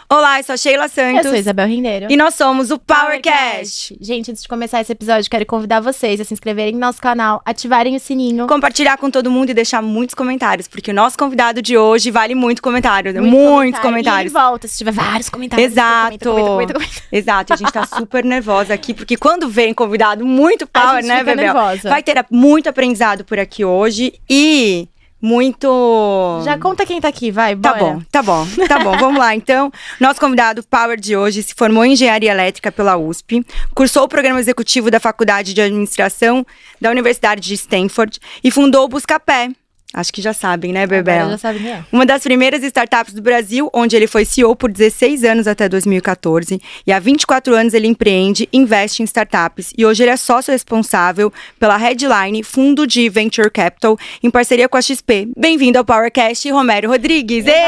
Olá, eu sou a Sheila Santos. Eu sou a Isabel Rendeiro. E nós somos o PowerCast. Gente, antes de começar esse episódio, quero convidar vocês a se inscreverem no nosso canal, ativarem o sininho. Compartilhar com todo mundo e deixar muitos comentários, porque o nosso convidado de hoje vale muito comentário, né? Muitos comentários. E volta, se tiver vários comentários. Exato. Comenta. Exato, a gente tá super nervosa aqui, porque quando vem convidado muito power, né, fica Bebel? nervosa. Vai ter muito aprendizado por aqui hoje e... muito... Já conta quem tá aqui, vai, bora. Tá bom. Vamos lá, então. Nosso convidado Power de hoje se formou em Engenharia Elétrica pela USP, cursou o programa executivo da Faculdade de Administração da Universidade de Stanford e fundou o Buscapé. Acho que já sabem, né, Bebel? Agora já sabem quem é. Uma das primeiras startups do Brasil, onde ele foi CEO por 16 anos até 2014. E há 24 anos ele empreende, investe em startups. E hoje ele é sócio responsável pela Headline, fundo de Venture Capital, em parceria com a XP. Bem-vindo ao PowerCast, Romero Rodrigues. Bem-vindo!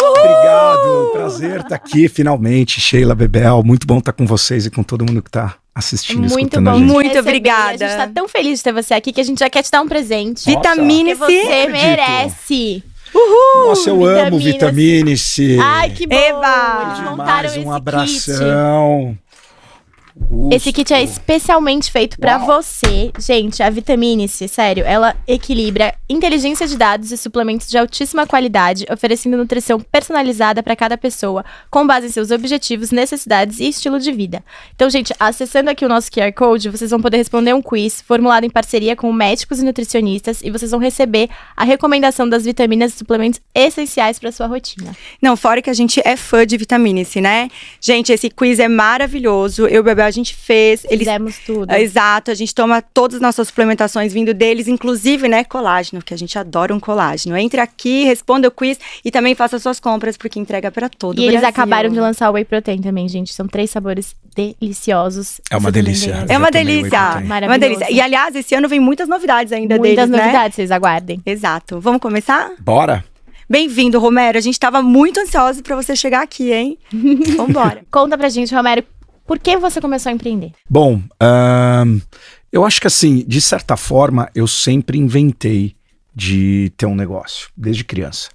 Obrigado, prazer estar aqui finalmente, Sheila, Bebel. Muito bom estar com vocês e com todo mundo que está assistindo, muito escutando bom, a gente. Muito obrigada. A gente tá tão feliz de ter você aqui que a gente já quer te dar um presente. Vitamine-se. Que você acredito. merece. Uhul! Nossa, eu amo Vitamine-se. Ai, que bom! Eba! Eles montaram Mais esse um kit. abração. Esse kit é especialmente feito pra você. Gente, a Vitamine-se, sério, ela equilibra inteligência de dados e suplementos de altíssima qualidade, oferecendo nutrição personalizada pra cada pessoa, com base em seus objetivos, necessidades e estilo de vida. Então, gente, acessando aqui o nosso QR Code, vocês vão poder responder um quiz formulado em parceria com médicos e nutricionistas e vocês vão receber a recomendação das vitaminas e suplementos essenciais pra sua rotina. Não, fora que a gente é fã de Vitamine-se, né? Gente, esse quiz é maravilhoso. Eu e o Bebel, a gente fez. Fizemos tudo. Exato, a gente toma todas as nossas suplementações vindo deles, inclusive, né, colágeno, que a gente adora um colágeno. Entre aqui, responda o quiz e também faça suas compras, porque entrega pra todo o E Brasil. eles acabaram de lançar o Whey Protein também, gente. São 3 sabores deliciosos. É uma delícia. É uma Eu também delícia. Whey Protein. É uma delícia. E, aliás, esse ano vem muitas novidades ainda deles, Muitas né? novidades, vocês aguardem. Exato. Vamos começar? Bora? Bem-vindo, Romero. A gente tava muito ansioso pra você chegar aqui, hein? Vambora. Conta pra gente, Romero, por que você começou a empreender? Bom, eu acho que assim, de certa forma, eu sempre inventei de ter um negócio, desde criança.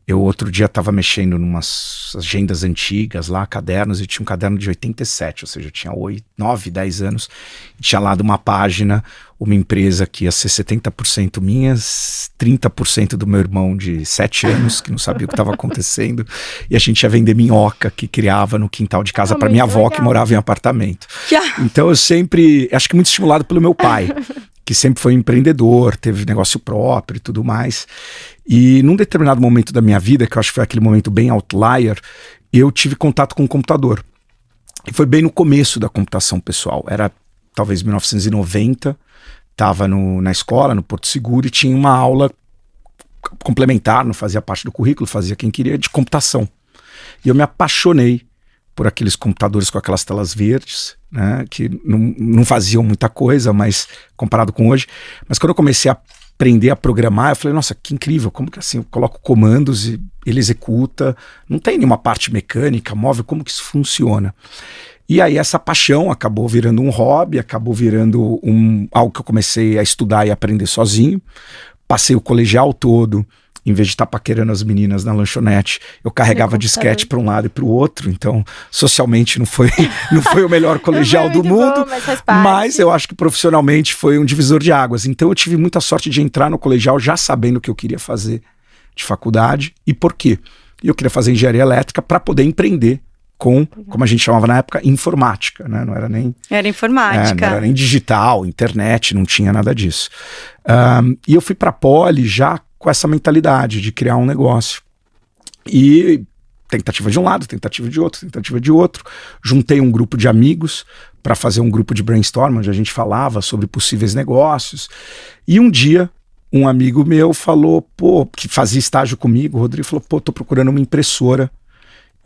Eu outro dia estava mexendo em umas agendas antigas lá, cadernos, e tinha um caderno de 87, ou seja, eu tinha 8, 9, 10 anos, e tinha lá de uma página, uma empresa que ia ser 70% minhas, 30% do meu irmão de 7 anos, que não sabia o que estava acontecendo, e a gente ia vender minhoca que criava no quintal de casa para minha avó, que morava em apartamento. Então eu sempre, acho que muito estimulado pelo meu pai, que sempre foi empreendedor, teve negócio próprio e tudo mais. E num determinado momento da minha vida, que eu acho que foi aquele momento bem outlier, eu tive contato com o computador. E foi bem no começo da computação pessoal. Era talvez 1990, estava na escola, no Porto Seguro, e tinha uma aula complementar, não fazia parte do currículo, fazia quem queria, de computação. E eu me apaixonei por aqueles computadores com aquelas telas verdes, né, que não faziam muita coisa, mas comparado com hoje. Mas quando eu comecei a aprender a programar, eu falei, nossa, que incrível, como que assim, eu coloco comandos e ele executa, não tem nenhuma parte mecânica, móvel, como que isso funciona? E aí essa paixão acabou virando um hobby, acabou virando algo que eu comecei a estudar e aprender sozinho. Passei o colegial todo, em vez de estar paquerando as meninas na lanchonete, eu carregava disquete para um lado e para o outro, então socialmente não foi o melhor colegial do mundo, bom, mas eu acho que profissionalmente foi um divisor de águas. Então eu tive muita sorte de entrar no colegial já sabendo o que eu queria fazer de faculdade e por quê. Eu queria fazer engenharia elétrica para poder empreender com, como a gente chamava na época, informática, né? Não era nem... Era informática. Não era nem digital, internet, não tinha nada disso. E eu fui para a Poli já com essa mentalidade de criar um negócio. E tentativa de um lado, tentativa de outro. Juntei um grupo de amigos para fazer um grupo de brainstorm, onde a gente falava sobre possíveis negócios. E um dia, um amigo meu falou, que fazia estágio comigo, o Rodrigo, falou, tô procurando uma impressora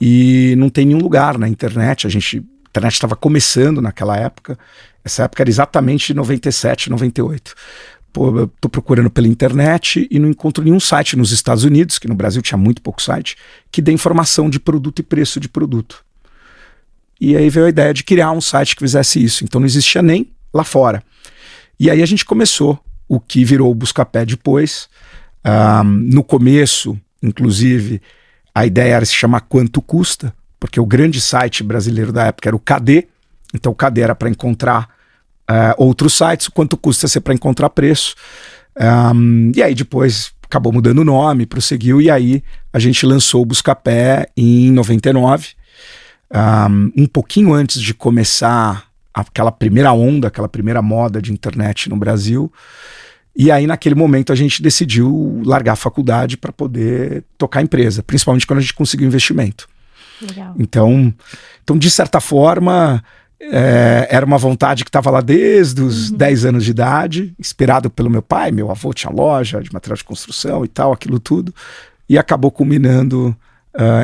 e não tem nenhum lugar na internet. A internet estava começando naquela época. Essa época era exatamente 97, 98. Eu tô procurando pela internet e não encontro nenhum site nos Estados Unidos, que no Brasil tinha muito pouco site, que dê informação de produto e preço de produto. E aí veio a ideia de criar um site que fizesse isso. Então não existia nem lá fora. E aí a gente começou o que virou o Buscapé depois. No começo, inclusive, A ideia era se chamar Quanto Custa, porque o grande site brasileiro da época era o KD. Então o KD era para encontrar outros sites, o Quanto Custa ser para encontrar preço. E aí depois acabou mudando o nome, prosseguiu, e aí a gente lançou o Buscapé em 99. Um pouquinho antes de começar aquela primeira onda, aquela primeira moda de internet no Brasil. E aí, naquele momento, a gente decidiu largar a faculdade para poder tocar a empresa, principalmente quando a gente conseguiu investimento. Legal. Então, de certa forma, era uma vontade que estava lá desde os 10 anos de idade, inspirado pelo meu pai. Meu avô tinha loja de material de construção e tal, aquilo tudo, e acabou culminando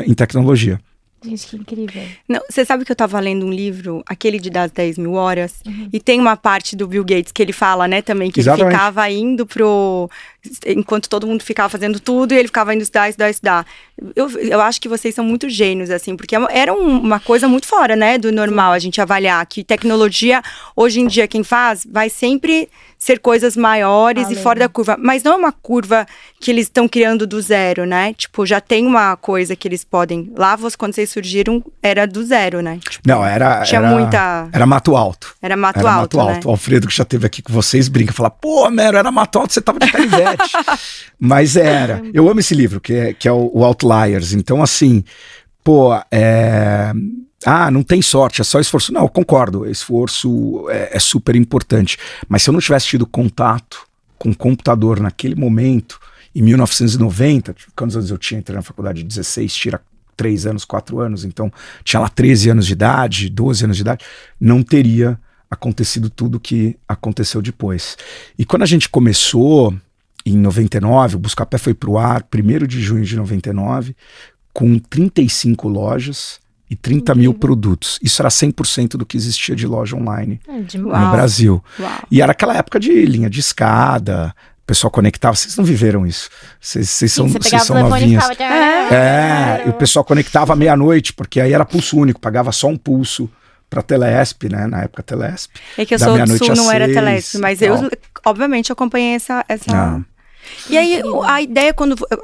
em tecnologia. Gente, que incrível. Não, você sabe que eu tava lendo um livro, aquele de das 10 mil horas, e tem uma parte do Bill Gates que ele fala, né, também, que Exatamente. ele ficava indo enquanto todo mundo ficava fazendo tudo, e ele ficava indo estudar. Eu acho que vocês são muito gênios, assim, porque era uma coisa muito fora, né, do normal a gente avaliar, que tecnologia, hoje em dia, quem faz, vai sempre ser coisas maiores e fora da curva. Mas não é uma curva que eles estão criando do zero, né? Tipo, já tem uma coisa que eles podem... Lá, quando vocês surgiram, era do zero, né? Tipo, não, era mato alto. Era mato alto, né? O Alfredo, que já esteve aqui com vocês, brinca, fala, pô, Mero, era mato alto, você tava de canivete. Mas era. Eu amo esse livro, que é o Outliers. Então, assim, pô, não tem sorte, é só esforço. Não, eu concordo, esforço é super importante. Mas se eu não tivesse tido contato com o computador naquele momento, em 1990, quantos anos eu tinha? Entrei na faculdade de 16, tira 3 anos, 4 anos, então tinha lá 13 anos de idade, 12 anos de idade, não teria acontecido tudo que aconteceu depois. E quando a gente começou, em 99, o Buscapé foi pro ar 1º de junho de 99, com 35 lojas e 30 mil produtos. Isso era 100% do que existia de loja online no Brasil. Uau. E era aquela época de linha de escada, o pessoal conectava. Vocês não viveram isso. Vocês são novinhas. E o pessoal conectava à meia-noite, porque aí era pulso único, pagava só um pulso para Telesp, né? Na época Telesp. É que eu sou do Sul, não era Telesp, mas eu, obviamente, acompanhei essa... E aí, a ideia,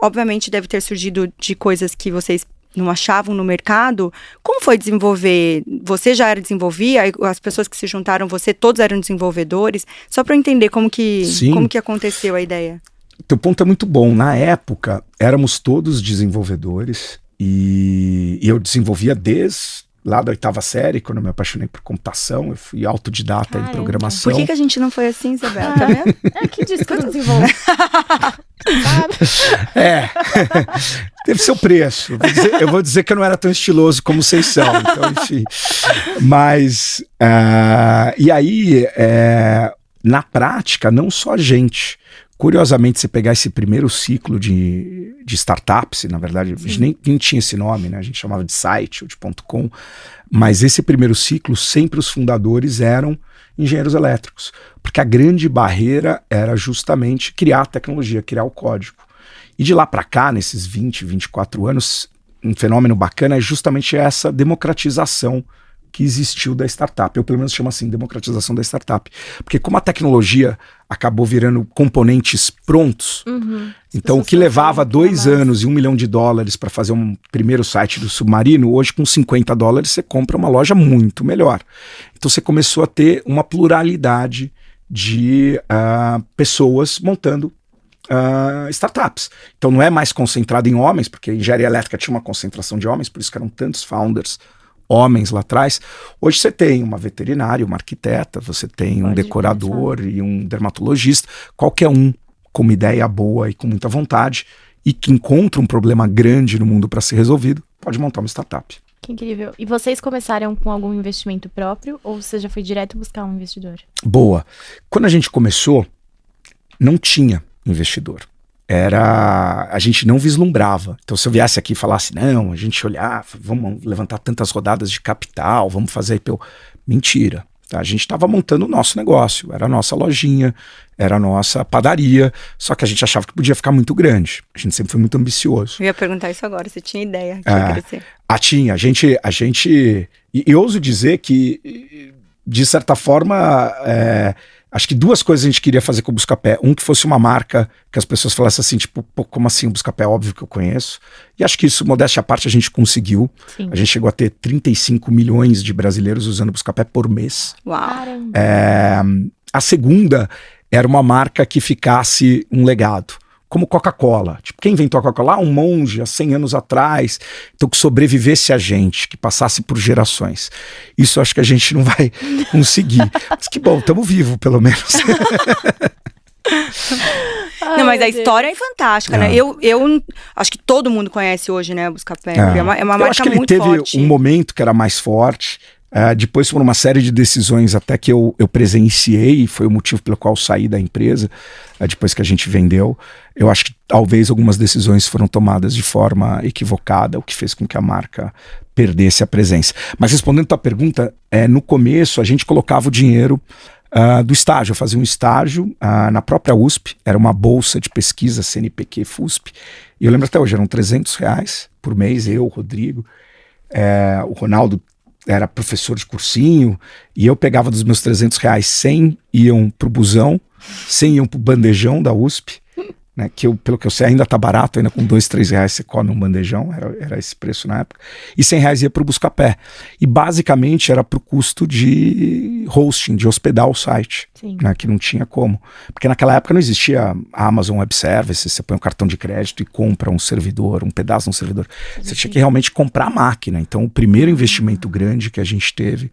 obviamente, deve ter surgido de coisas que vocês não achavam no mercado. Como foi desenvolver? Você já era desenvolvia? As pessoas que se juntaram, todos eram desenvolvedores? Só para eu entender como que aconteceu a ideia. Teu ponto é muito bom. Na época, éramos todos desenvolvedores e eu desenvolvia desde lá da 8ª série, quando eu me apaixonei por computação, eu fui autodidata em programação. Por que a gente não foi assim, Isabela? Tá vendo? Que disso que eu não desenvolvo. Teve seu preço. Eu vou dizer que eu não era tão estiloso como vocês são. Então, enfim. Mas, e aí, na prática, não só a gente. Curiosamente, se pegar esse primeiro ciclo de startups, na verdade, a gente nem tinha esse nome, né? A gente chamava de site ou de .com, mas esse primeiro ciclo, sempre os fundadores eram engenheiros elétricos, porque a grande barreira era justamente criar a tecnologia, criar o código. E de lá para cá, nesses 20, 24 anos, um fenômeno bacana é justamente essa democratização que existiu da startup. Eu pelo menos chamo assim, democratização da startup. Porque como a tecnologia acabou virando componentes prontos, então o que levava 2 anos e $1 milhão para fazer um primeiro site do Submarino, hoje com $50 você compra uma loja muito melhor. Então você começou a ter uma pluralidade de pessoas montando startups. Então não é mais concentrado em homens, porque a engenharia elétrica tinha uma concentração de homens, por isso que eram tantos founders homens lá atrás. Hoje você tem uma veterinária, uma arquiteta, você tem um decorador e um dermatologista, qualquer um com uma ideia boa e com muita vontade e que encontra um problema grande no mundo para ser resolvido, pode montar uma startup. Que incrível. E vocês começaram com algum investimento próprio ou você já foi direto buscar um investidor? Boa. Quando a gente começou, não tinha investidor. A gente não vislumbrava. Então se eu viesse aqui e falasse, não, a gente olhar, vamos levantar tantas rodadas de capital, vamos fazer IPO. Mentira. Tá? A gente estava montando o nosso negócio, era a nossa lojinha, era a nossa padaria, só que a gente achava que podia ficar muito grande. A gente sempre foi muito ambicioso. Eu ia perguntar isso agora, você tinha ideia que ia crescer? Tinha. A gente e ouso dizer que, de certa forma, Acho que 2 coisas a gente queria fazer com o Buscapé. Que fosse uma marca que as pessoas falassem assim, tipo, pô, como assim o Buscapé? Óbvio que eu conheço. E acho que isso, modéstia à parte, a gente conseguiu. Sim. A gente chegou a ter 35 milhões de brasileiros usando o Buscapé por mês. Uau. Caramba. A segunda era uma marca que ficasse um legado. Como Coca-Cola. Tipo, quem inventou a Coca-Cola? Um monge há 100 anos atrás. Então, que sobrevivesse a gente, que passasse por gerações. Isso eu acho que a gente não vai conseguir. Mas que bom, estamos vivos, pelo menos. Não, mas a história é fantástica, né? Eu acho que todo mundo conhece hoje, né, o Buscapé. É uma eu marca acho que ele muito teve forte. um momento que era mais forte. Depois por uma série de decisões até que eu presenciei, foi o motivo pelo qual saí da empresa, depois que a gente vendeu. Eu acho que talvez algumas decisões foram tomadas de forma equivocada, o que fez com que a marca perdesse a presença. Mas respondendo a tua pergunta, no começo a gente colocava o dinheiro do estágio. Eu fazia um estágio na própria USP, era uma bolsa de pesquisa CNPq FUSP, e eu lembro até hoje, eram R$300 por mês, eu, o Rodrigo, o Ronaldo era professor de cursinho, e eu pegava dos meus R$300, 100 iam pro busão, 100 iam pro bandejão da USP, né, que pelo que eu sei ainda tá barato, ainda com R$2, R$3 você come um bandejão, era esse preço na época, e R$100 ia pro Buscapé. E basicamente era pro custo de hosting, de hospedar o site, né, que não tinha como. Porque naquela época não existia a Amazon Web Services, você põe um cartão de crédito e compra um servidor, um pedaço de um servidor. Você tinha que realmente comprar a máquina. Então o primeiro investimento grande que a gente teve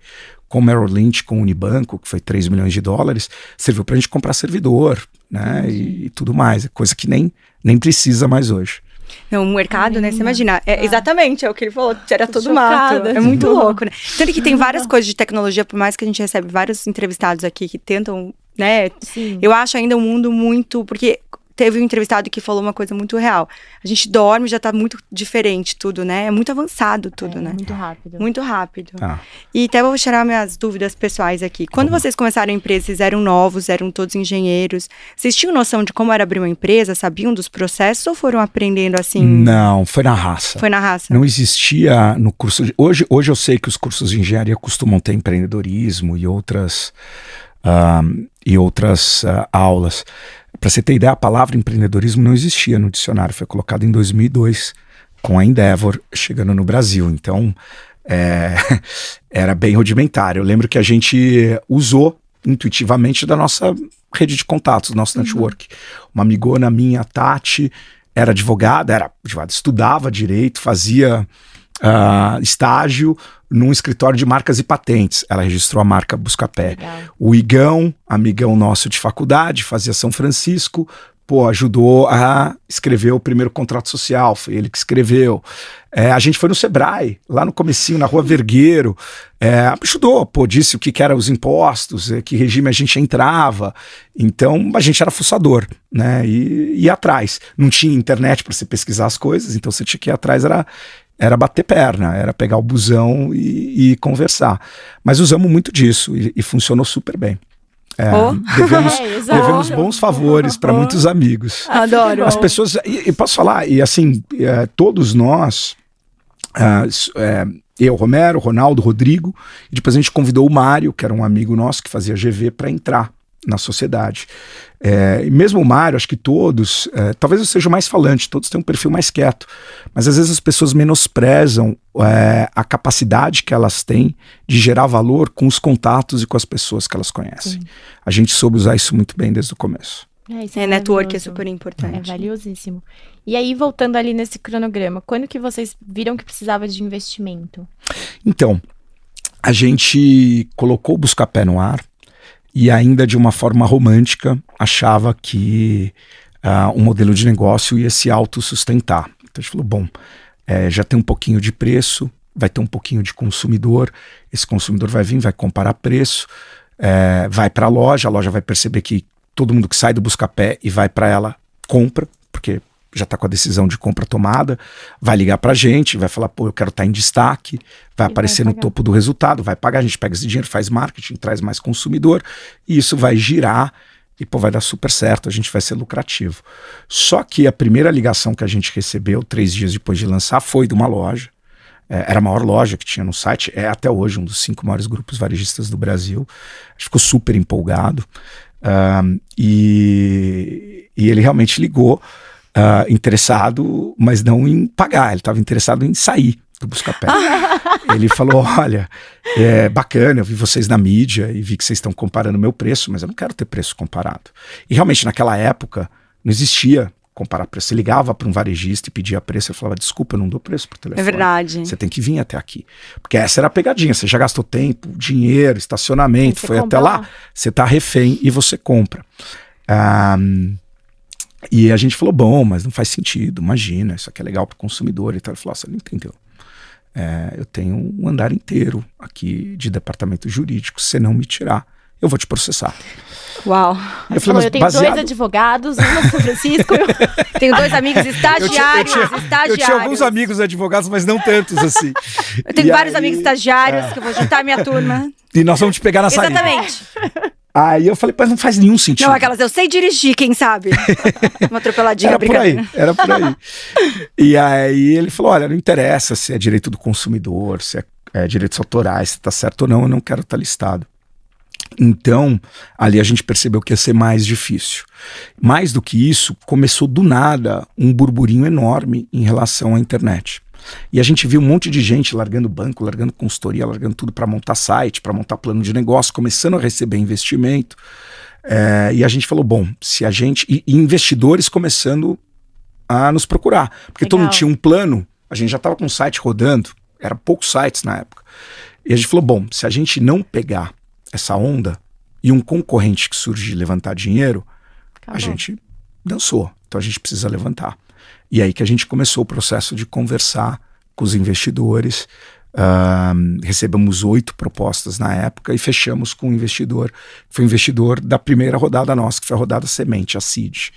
com Merrill Lynch, com o Unibanco, que foi $3 milhões, serviu pra gente comprar servidor, né, e tudo mais, coisa que nem precisa mais hoje. Não, o mercado, né, você imagina, exatamente, é o que ele falou, era todo chocada. mato, é muito louco, né. Tanto que tem várias coisas de tecnologia, por mais que a gente recebe vários entrevistados aqui que tentam, né, eu acho ainda um mundo muito, porque teve um entrevistado que falou uma coisa muito real. A gente dorme, já tá muito diferente tudo, né? É muito avançado tudo, né? Muito rápido. Muito rápido. E até vou tirar minhas dúvidas pessoais aqui. Quando vocês começaram a empresa, vocês eram novos, eram todos engenheiros. Vocês tinham noção de como era abrir uma empresa? Sabiam dos processos ou foram aprendendo assim? Não, foi na raça. Foi na raça. Não existia no curso de... Hoje eu sei que os cursos de engenharia costumam ter empreendedorismo e outras aulas. Para você ter ideia, a palavra empreendedorismo não existia no dicionário, foi colocado em 2002 com a Endeavor chegando no Brasil, então era bem rudimentar. Eu lembro que a gente usou intuitivamente da nossa rede de contatos, do nosso network. Uma amigona minha, Tati, era advogada, estudava direito, fazia estágio num escritório de marcas e patentes. Ela registrou a marca Buscapé. Legal. O Igão, amigão nosso de faculdade, fazia São Francisco, ajudou a escrever o primeiro contrato social, foi ele que escreveu. A gente foi no Sebrae, lá no comecinho, na Rua Vergueiro, ajudou, disse o que eram os impostos, que regime a gente entrava. Então a gente era fuçador, né, e ia atrás. Não tinha internet para você pesquisar as coisas, então você tinha que ir atrás, era bater perna, era pegar o busão e conversar. Mas usamos muito disso e funcionou super bem. Devemos bons favores para muitos amigos. Adoro. As pessoas, e posso falar, e assim, todos nós, eu, Romero, Ronaldo, Rodrigo, e depois a gente convidou o Mário, que era um amigo nosso que fazia GV, para entrar na sociedade. E mesmo o Mário, acho que todos, talvez eu seja o mais falante, todos têm um perfil mais quieto, mas às vezes as pessoas menosprezam a capacidade que elas têm de gerar valor com os contatos e com as pessoas que elas conhecem. Sim. A gente soube usar isso muito bem desde o começo. Network é super importante. É valiosíssimo. E aí, voltando ali nesse cronograma, quando que vocês viram que precisava de investimento? Então, a gente colocou o Buscapé no ar, e ainda de uma forma romântica achava que um modelo de negócio ia se autossustentar. Então a gente falou, bom, já tem um pouquinho de preço, vai ter um pouquinho de consumidor, esse consumidor vai vir, vai comparar preço, vai para a loja vai perceber que todo mundo que sai do Buscapé e vai para ela compra, porque já está com a decisão de compra tomada, vai ligar para a gente, vai falar, eu quero estar em destaque, vai aparecer no topo do resultado, vai pagar, a gente pega esse dinheiro, faz marketing, traz mais consumidor, e isso vai girar e vai dar super certo, a gente vai ser lucrativo. Só que a primeira ligação que a gente recebeu 3 dias depois de lançar foi de uma loja, era a maior loja que tinha no site, até hoje um dos 5 maiores grupos varejistas do Brasil. A gente ficou super empolgado. E ele realmente ligou interessado, mas não em pagar, ele estava interessado em sair do Buscapé. Ele falou, olha, é bacana, eu vi vocês na mídia e vi que vocês estão comparando o meu preço, mas eu não quero ter preço comparado. E realmente naquela época não existia comparar preço. Você ligava para um varejista e pedia preço, ele falava, desculpa, eu não dou preço por telefone. É verdade. Você tem que vir até aqui. Porque essa era a pegadinha, você já gastou tempo, dinheiro, estacionamento, foi até lá, você tá refém e você compra. E a gente falou, bom, mas não faz sentido, imagina, isso aqui é legal para o consumidor e tal. Ele falou, você não entendeu. Eu tenho um andar inteiro aqui de departamento jurídico, se não me tirar, eu vou te processar. Uau. Eu falei, eu tenho 2 advogados, um no São Francisco. Tenho 2 amigos estagiários. Eu tinha alguns amigos advogados, mas não tantos assim. Eu tenho vários amigos estagiários que eu vou juntar a minha turma. E nós vamos te pegar na saída. Exatamente. Aí eu falei, mas não faz nenhum sentido. Não, aquelas, eu sei dirigir, quem sabe? Uma atropeladinha, era por aí. E aí ele falou, olha, não interessa se é direito do consumidor, se é direitos autorais, se tá certo ou não, eu não quero estar listado. Então, ali a gente percebeu que ia ser mais difícil. Mais do que isso, começou do nada um burburinho enorme em relação à internet. E a gente viu um monte de gente largando banco, largando consultoria, largando tudo para montar site, para montar plano de negócio, começando a receber investimento. E a gente falou, bom, se a gente... E investidores começando a nos procurar. Porque Legal. todo mundo tinha um plano, a gente já estava com o site rodando, eram poucos sites na época. E a gente falou, bom, se a gente não pegar essa onda e um concorrente que surge de levantar dinheiro, a gente dançou. Então a gente precisa levantar. E aí que a gente começou o processo de conversar com os investidores. Recebemos 8 propostas na época e fechamos com um investidor. Foi o investidor da primeira rodada nossa, que foi a rodada Semente, a Seed.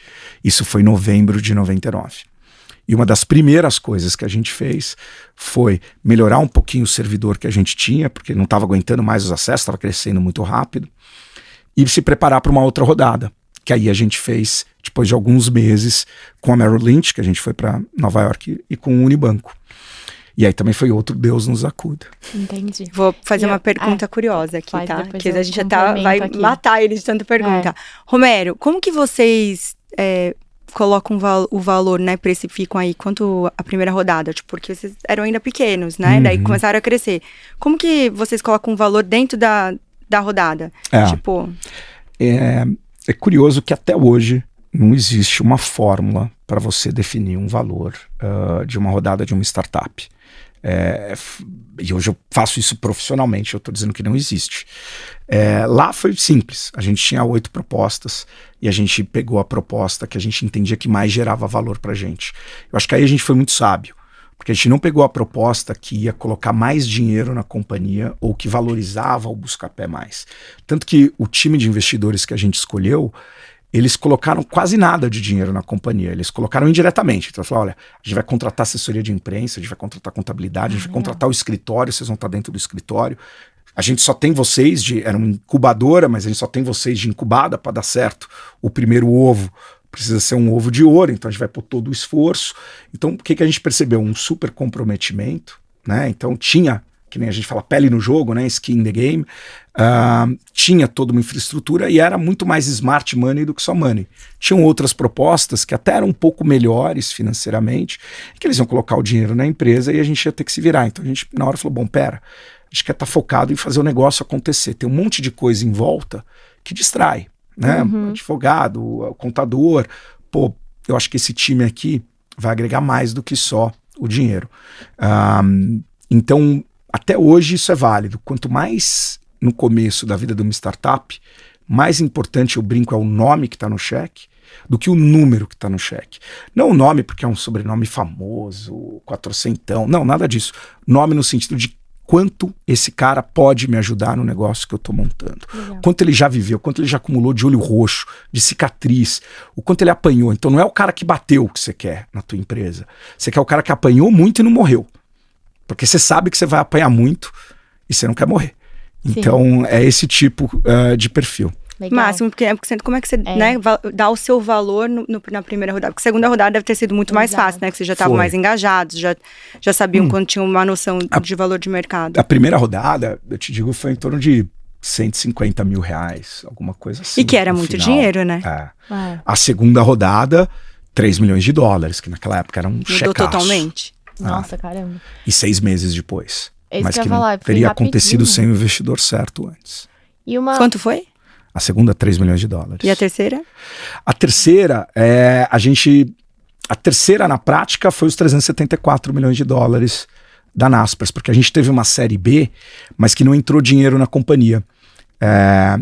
Isso foi em novembro de 99. E uma das primeiras coisas que a gente fez foi melhorar um pouquinho o servidor que a gente tinha, porque não estava aguentando mais os acessos, estava crescendo muito rápido, e se preparar para uma outra rodada, que aí a gente fez depois de alguns meses com a Merrill Lynch, que a gente foi para Nova York, e com o Unibanco. E aí também foi outro Deus nos acuda. Entendi. Vou fazer uma pergunta curiosa aqui, tá? Que a gente já vai matar ele de tanta pergunta. Romero, como que vocês... colocam o valor, né, precificam aí quanto a primeira rodada, tipo, porque vocês eram ainda pequenos, né, daí começaram a crescer. Como que vocês colocam o valor dentro da rodada? Tipo... É curioso que até hoje não existe uma fórmula para você definir um valor de uma rodada de uma startup. E hoje eu faço isso profissionalmente, eu estou dizendo que não existe. Lá foi simples, a gente tinha 8 propostas e a gente pegou a proposta que a gente entendia que mais gerava valor pra gente. Eu acho que aí a gente foi muito sábio, porque a gente não pegou a proposta que ia colocar mais dinheiro na companhia ou que valorizava o Buscapé mais. Tanto que o time de investidores que a gente escolheu, eles colocaram quase nada de dinheiro na companhia, eles colocaram indiretamente. Então, falaram, olha, a gente vai contratar assessoria de imprensa, a gente vai contratar contabilidade, a gente vai contratar o escritório, vocês vão estar dentro do escritório. A gente só tem vocês era uma incubadora, mas a gente só tem vocês de incubada para dar certo. O primeiro ovo precisa ser um ovo de ouro, então a gente vai pôr todo o esforço. Então, o que a gente percebeu? Um super comprometimento, né? Então tinha, que nem a gente fala, pele no jogo, né? Skin in the game. Tinha toda uma infraestrutura e era muito mais smart money do que só money. Tinham outras propostas que até eram um pouco melhores financeiramente, que eles iam colocar o dinheiro na empresa e a gente ia ter que se virar. Então a gente, na hora, falou, bom, pera, a gente quer estar focado em fazer o negócio acontecer. Tem um monte de coisa em volta que distrai, né? Advogado, o contador. Pô, eu acho que esse time aqui vai agregar mais do que só o dinheiro. Então, até hoje isso é válido. Quanto mais no começo da vida de uma startup, mais importante, eu brinco, é o nome que está no cheque do que o número que está no cheque. Não o nome porque é um sobrenome famoso, 400, não, nada disso. Nome no sentido de quanto esse cara pode me ajudar no negócio que eu estou montando. Legal. Quanto ele já viveu, quanto ele já acumulou de olho roxo, de cicatriz, o quanto ele apanhou. Então não é o cara que bateu que você quer na tua empresa. Você quer o cara que apanhou muito e não morreu. Porque você sabe que você vai apanhar muito e você não quer morrer. Sim. Então é esse tipo de perfil. Legal. Máximo, porque como é que você né, dá o seu valor na primeira rodada? Porque a segunda rodada deve ter sido muito mais fácil, né? Que vocês já estavam mais engajados, já sabiam quando tinham uma noção de valor de mercado. A primeira rodada, eu te digo, foi em torno de R$150 mil, alguma coisa assim. E que era no muito final. dinheiro, né? É. A segunda rodada, $3 milhões, que naquela época era um Mudou checaço. totalmente. Nossa, caramba. E 6 meses depois. É isso Mas que eu que ia não falar, foi teria rapidinho. acontecido sem o investidor certo antes. E uma... Quanto foi? A segunda, $3 milhões. E a terceira? A terceira, a terceira na prática foi os $374 milhões da Naspers, porque a gente teve uma série B, mas que não entrou dinheiro na companhia.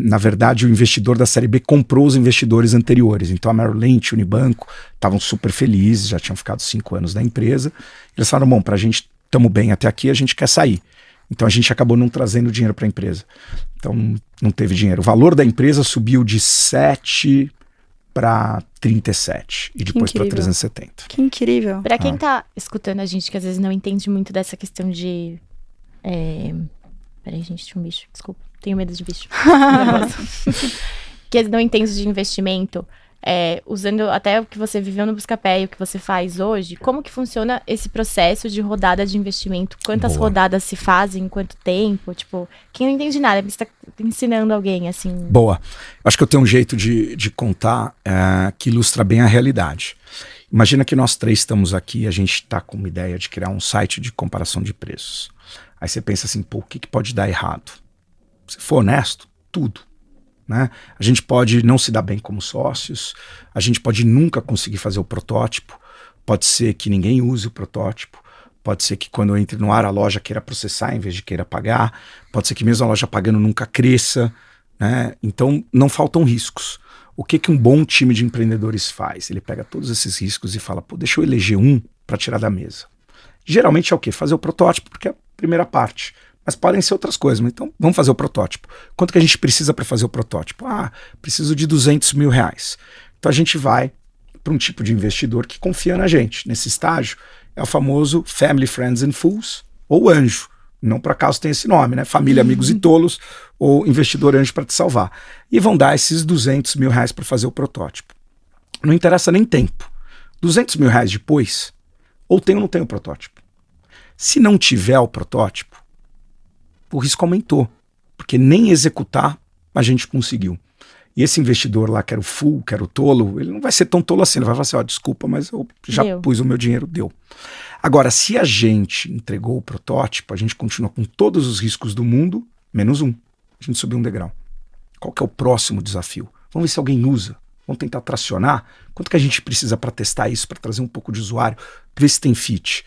Na verdade, o investidor da série B comprou os investidores anteriores. Então a Merrill Lynch, Unibanco, estavam super felizes, já tinham ficado 5 anos na empresa. Eles falaram, bom, pra gente, estamos bem até aqui, a gente quer sair. Então a gente acabou não trazendo dinheiro para a empresa. Então não teve dinheiro. O valor da empresa subiu de 7 para 37 e depois para 370. Que incrível. Pra quem tá escutando a gente, que às vezes não entende muito dessa questão de... Peraí, gente, tinha um bicho. Desculpa, tenho medo de bicho. Que não entende de investimento, usando até o que você viveu no Buscapé e o que você faz hoje, como que funciona esse processo de rodada de investimento? Quantas rodadas se fazem, em quanto tempo? Tipo, quem não entende nada, você tá ensinando alguém, assim... Boa. Acho que eu tenho um jeito de contar que ilustra bem a realidade. Imagina que nós 3 estamos aqui, a gente está com uma ideia de criar um site de comparação de preços. Aí você pensa assim, pô, o que pode dar errado? Se for honesto, tudo. Né? A gente pode não se dar bem como sócios, a gente pode nunca conseguir fazer o protótipo, pode ser que ninguém use o protótipo, pode ser que quando entre no ar a loja queira processar em vez de queira pagar, pode ser que mesmo a loja pagando nunca cresça, né? Então não faltam riscos. O que um bom time de empreendedores faz? Ele pega todos esses riscos e fala, pô, deixa eu eleger um para tirar da mesa. Geralmente é o quê? Fazer o protótipo, porque é a primeira parte. Mas podem ser outras coisas. Mas então, vamos fazer o protótipo. Quanto que a gente precisa para fazer o protótipo? Preciso de R$200 mil. Então a gente vai para um tipo de investidor que confia na gente. Nesse estágio, é o famoso Family, Friends and Fools, ou anjo. Não por acaso tem esse nome, né? Família, amigos e tolos, ou investidor anjo para te salvar. E vão dar esses R$200 mil para fazer o protótipo. Não interessa nem tempo. R$200 mil depois, ou tem ou não tem o protótipo. Se não tiver o protótipo, o risco aumentou, porque nem executar a gente conseguiu. E esse investidor lá, que era o full, que era o tolo, ele não vai ser tão tolo assim, ele vai falar assim, desculpa, mas eu já pus o meu dinheiro, deu. Agora, se a gente entregou o protótipo, a gente continua com todos os riscos do mundo, menos um. A gente subiu um degrau. Qual que é o próximo desafio? Vamos ver se alguém usa. Vamos tentar tracionar. Quanto que a gente precisa para testar isso, para trazer um pouco de usuário, ver se tem fit?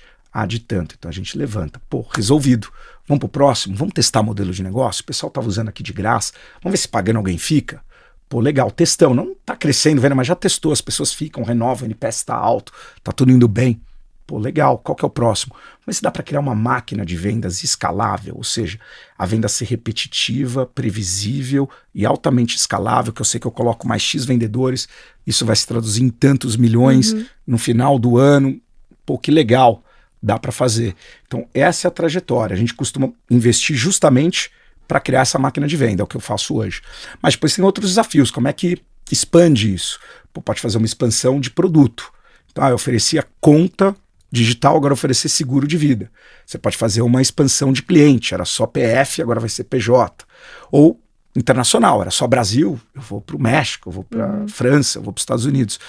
De tanto. Então a gente levanta. Pô, resolvido. Vamos pro próximo? Vamos testar modelo de negócio? O pessoal estava usando aqui de graça. Vamos ver se pagando alguém fica? Pô, legal, testão. Não tá crescendo, vendo, mas já testou. As pessoas ficam, renovam, o NPS está alto, tá tudo indo bem. Pô, legal, qual que é o próximo? Vamos ver se dá para criar uma máquina de vendas escalável, ou seja, a venda ser repetitiva, previsível e altamente escalável, que eu sei que eu coloco mais X vendedores, isso vai se traduzir em tantos milhões no final do ano. Pô, que legal. Dá para fazer. Então, essa é a trajetória. A gente costuma investir justamente para criar essa máquina de venda, é o que eu faço hoje. Mas depois tem outros desafios. Como é que expande isso? Pô, pode fazer uma expansão de produto. Então, eu oferecia conta digital, agora oferecer seguro de vida. Você pode fazer uma expansão de cliente. Era só PF, agora vai ser PJ. Ou internacional, era só Brasil, eu vou para o México, eu vou para França, eu vou para os Estados Unidos.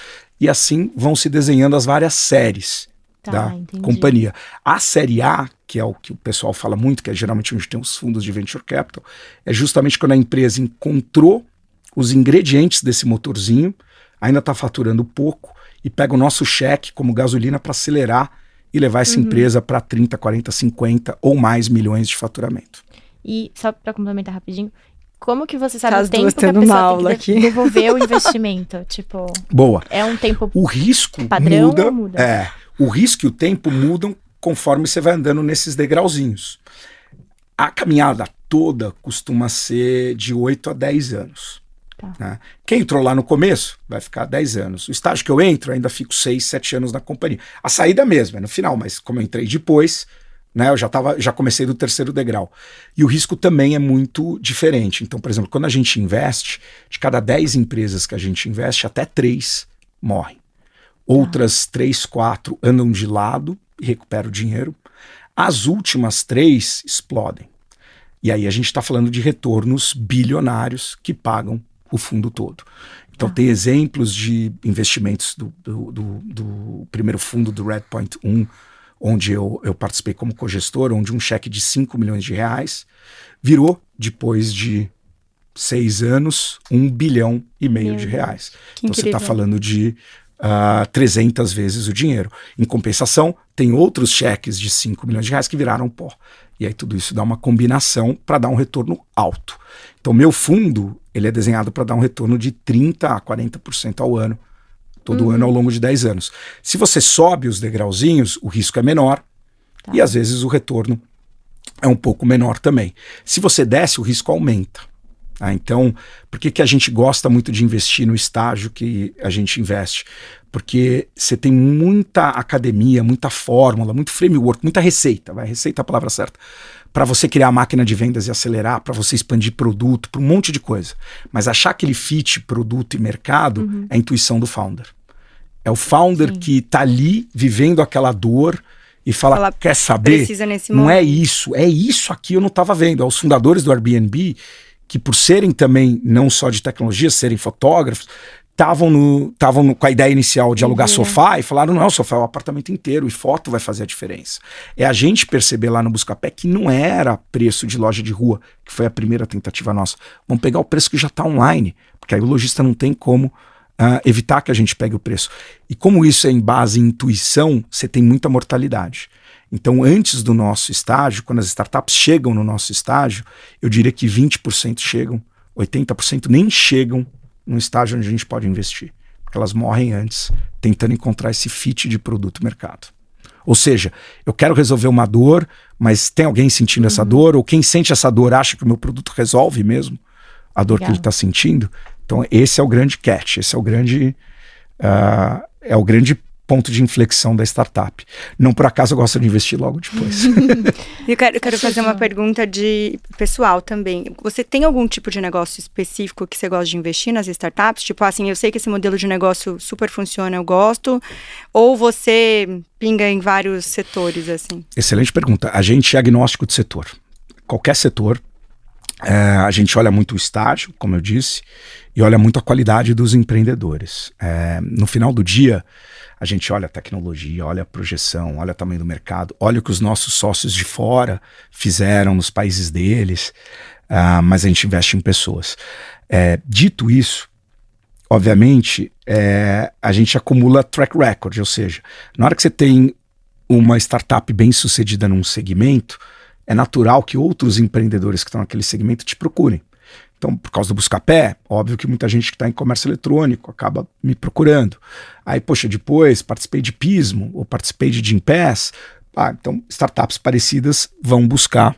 E assim vão se desenhando as várias séries da companhia. A série A, que é o que o pessoal fala muito, que é geralmente onde tem os fundos de venture capital, é justamente quando a empresa encontrou os ingredientes desse motorzinho, ainda está faturando pouco, e pega o nosso cheque como gasolina para acelerar e levar essa empresa para 30, 40, 50 ou mais milhões de faturamento. E só para complementar rapidinho, como que você sabe o tempo duas que a tendo pessoa uma aula tem que aqui. devolver o investimento? Tipo, Boa. é um tempo O risco padrão muda, ou muda? O risco e o tempo mudam conforme você vai andando nesses degrauzinhos. A caminhada toda costuma ser de 8 a 10 anos. Tá. Né? Quem entrou lá no começo vai ficar 10 anos. O estágio que eu entro, ainda fico 6, 7 anos na companhia. A saída mesmo, é no final, mas como eu entrei depois, né, eu já comecei do 3º degrau. E o risco também é muito diferente. Então, por exemplo, quando a gente investe, de cada 10 empresas que a gente investe, até 3 morrem. Outras 3, 4 andam de lado e recuperam o dinheiro. As últimas 3 explodem. E aí a gente está falando de retornos bilionários que pagam o fundo todo. Então tem exemplos de investimentos do primeiro fundo do Redpoint 1, onde eu participei como cogestor, onde um cheque de 5 milhões de reais virou, depois de 6 anos, 1,5 bilhão de reais. Então você está falando de 300 vezes o dinheiro. Em compensação, tem outros cheques de 5 milhões de reais que viraram pó. E aí tudo isso dá uma combinação para dar um retorno alto. Então meu fundo, ele é desenhado para dar um retorno de 30% a 40% ao ano, todo ano ao longo de 10 anos. Se você sobe os degrauzinhos, o risco é menor e às vezes o retorno é um pouco menor também. Se você desce, o risco aumenta. Então, por que a gente gosta muito de investir no estágio que a gente investe? Porque você tem muita academia, muita fórmula, muito framework, muita receita, receita é a palavra certa, para você criar a máquina de vendas e acelerar, para você expandir produto, para um monte de coisa. Mas achar aquele fit produto e mercado é a intuição do founder. É o founder que está ali vivendo aquela dor e fala, quer saber? Não é isso aqui eu não estava vendo. É os fundadores do Airbnb, que por serem também não só de tecnologia, serem fotógrafos, estavam com a ideia inicial de alugar sofá e falaram, não, o sofá é o apartamento inteiro e foto vai fazer a diferença. É a gente perceber lá no Buscapé que não era preço de loja de rua, que foi a primeira tentativa nossa. Vamos pegar o preço que já está online, porque aí o lojista não tem como evitar que a gente pegue o preço. E como isso é em base em intuição, você tem muita mortalidade. Então, antes do nosso estágio, quando as startups chegam no nosso estágio, eu diria que 20% chegam, 80% nem chegam no estágio onde a gente pode investir. Porque elas morrem antes, tentando encontrar esse fit de produto e mercado. Ou seja, eu quero resolver uma dor, mas tem alguém sentindo essa dor, ou quem sente essa dor acha que o meu produto resolve mesmo a dor que ele está sentindo. Então, esse é o grande catch, esse é o grande ponto de inflexão da startup. Não por acaso eu gosto de investir logo depois. Eu quero fazer uma pergunta de pessoal também. Você tem algum tipo de negócio específico que você gosta de investir nas startups? Tipo assim, eu sei que esse modelo de negócio super funciona, eu gosto. Ou você pinga em vários setores, assim? Excelente pergunta. A gente é agnóstico de setor. Qualquer setor, a gente olha muito o estágio, como eu disse, e olha muito a qualidade dos empreendedores. No final do dia, a gente olha a tecnologia, olha a projeção, olha o tamanho do mercado, olha o que os nossos sócios de fora fizeram nos países deles, mas a gente investe em pessoas. Dito isso, obviamente, a gente acumula track record, ou seja, na hora que você tem uma startup bem sucedida num segmento, é natural que outros empreendedores que estão naquele segmento te procurem. Então, por causa do Buscapé, óbvio que muita gente que está em comércio eletrônico acaba me procurando. Aí, poxa, depois participei de Pismo, ou participei de Gympass. Então, startups parecidas vão buscar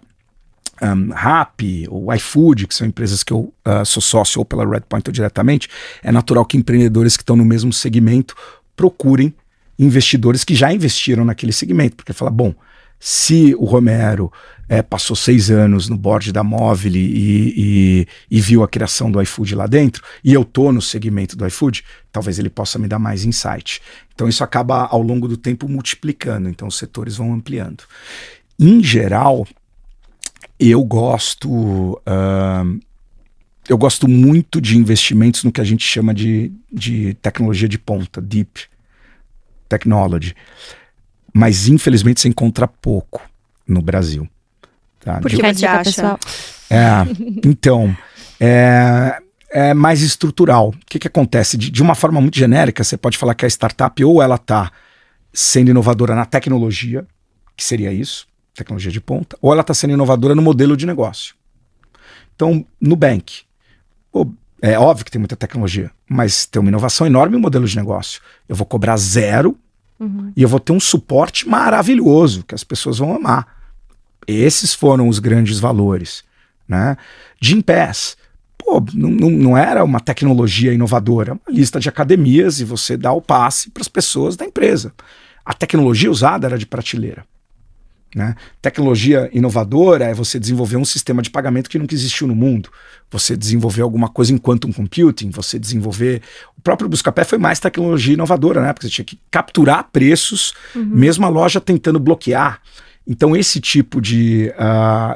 Rappi ou iFood, que são empresas que eu sou sócio ou pela Redpoint ou diretamente. É natural que empreendedores que estão no mesmo segmento procurem investidores que já investiram naquele segmento, porque fala, bom, se o Romero passou 6 anos no board da Móvel e viu a criação do iFood lá dentro, e eu estou no segmento do iFood, talvez ele possa me dar mais insight. Então isso acaba ao longo do tempo multiplicando, então os setores vão ampliando. Em geral, eu gosto muito de investimentos no que a gente chama de tecnologia de ponta, Deep Technology. Mas infelizmente você encontra pouco no Brasil. Tá? Por que você acha? Pessoal? Então, é mais estrutural. O que acontece? De uma forma muito genérica, você pode falar que a startup ou ela está sendo inovadora na tecnologia, que seria isso, tecnologia de ponta, ou ela está sendo inovadora no modelo de negócio. Então, Nubank, é óbvio que tem muita tecnologia, mas tem uma inovação enorme no modelo de negócio. Eu vou cobrar 0 e eu vou ter um suporte maravilhoso, que as pessoas vão amar. Esses foram os grandes valores, né? Gympass, não era uma tecnologia inovadora, uma lista de academias e você dá o passe para as pessoas da empresa. A tecnologia usada era de prateleira, né? Tecnologia inovadora é você desenvolver um sistema de pagamento que nunca existiu no mundo, você desenvolver alguma coisa em quantum computing, você desenvolver... O próprio Buscapé foi mais tecnologia inovadora, né? Porque você tinha que capturar preços, mesmo a loja tentando bloquear. Então esse tipo de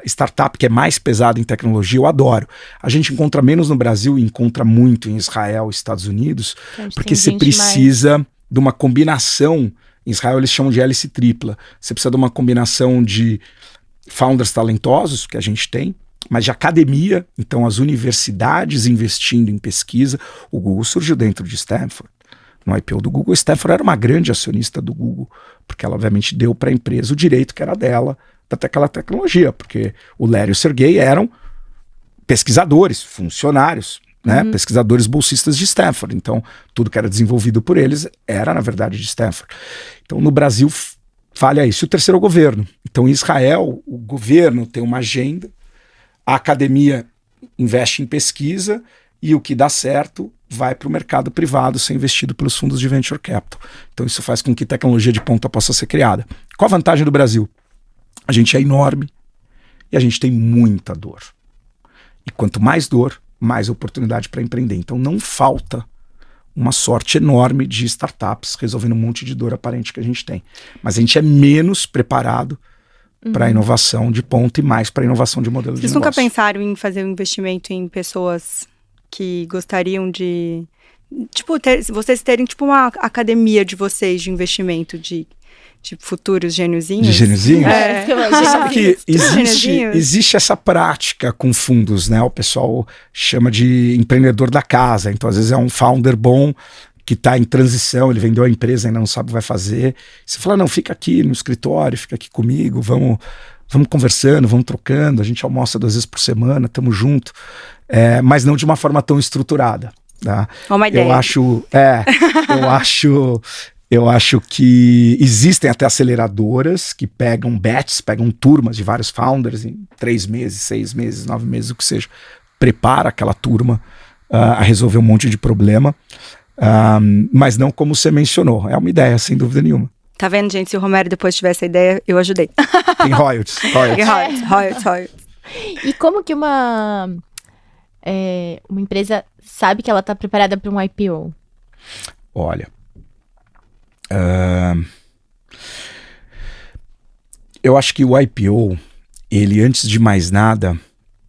startup que é mais pesado em tecnologia, eu adoro. A gente encontra menos no Brasil e encontra muito em Israel e Estados Unidos, porque você precisa de uma combinação. Em Israel eles chamam de hélice tripla. Você precisa de uma combinação de founders talentosos, que a gente tem, mas de academia, então as universidades investindo em pesquisa. O Google surgiu dentro de Stanford. No IPO do Google, Stanford era uma grande acionista do Google, porque ela obviamente deu para a empresa o direito que era dela, daquela tecnologia, porque o Larry e o Sergey eram pesquisadores, funcionários, né? Pesquisadores bolsistas de Stanford. Então, tudo que era desenvolvido por eles era, na verdade, de Stanford. Então, no Brasil, falha isso. E o terceiro é o governo. Então, em Israel, o governo tem uma agenda, a academia investe em pesquisa e o que dá certo vai para o mercado privado ser investido pelos fundos de venture capital. Então isso faz com que tecnologia de ponta possa ser criada. Qual a vantagem do Brasil? A gente é enorme e a gente tem muita dor. E quanto mais dor, mais oportunidade para empreender. Então não falta uma sorte enorme de startups resolvendo um monte de dor aparente que a gente tem. Mas a gente é menos preparado para a inovação de ponta e mais para a inovação de modelo de negócio. Vocês nunca pensaram em fazer um investimento em pessoas que gostariam de, tipo, vocês terem tipo uma academia de vocês de investimento de futuros gêniozinhos? De gêniozinhos? É. Você sabe que existe essa prática com fundos, né? O pessoal chama de empreendedor da casa. Então, às vezes é um founder bom que está em transição, ele vendeu a empresa, ainda não sabe o que vai fazer. Você fala, não, fica aqui no escritório, fica aqui comigo, vamos conversando, vamos trocando, a gente almoça 2 vezes por semana, estamos juntos. Mas não de uma forma tão estruturada. Tá? Uma ideia. Eu acho que existem até aceleradoras que pegam turmas de vários founders em 3 meses, 6 meses, 9 meses, o que seja. Prepara aquela turma a resolver um monte de problema, mas não como você mencionou. É uma ideia, sem dúvida nenhuma. Tá vendo, gente? Se o Romero depois tivesse a ideia, eu ajudei. Tem royalties. Royalties. E como que uma empresa sabe que ela está preparada para um IPO? Olha, eu acho que o IPO, ele, antes de mais nada,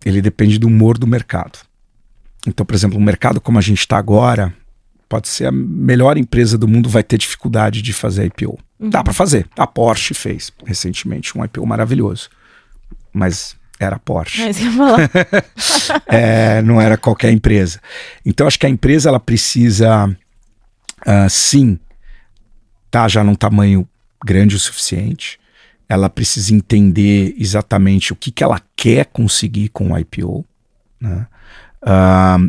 ele depende do humor do mercado. Então, por exemplo, um mercado como a gente está agora, pode ser a melhor empresa do mundo, vai ter dificuldade de fazer IPO. Dá para fazer. A Porsche fez recentemente um IPO maravilhoso, mas era a Porsche. É isso que eu ia falar. Não era qualquer empresa. Então, acho que a empresa ela precisa, sim, tá já num tamanho grande o suficiente. Ela precisa entender exatamente o que ela quer conseguir com o IPO, né?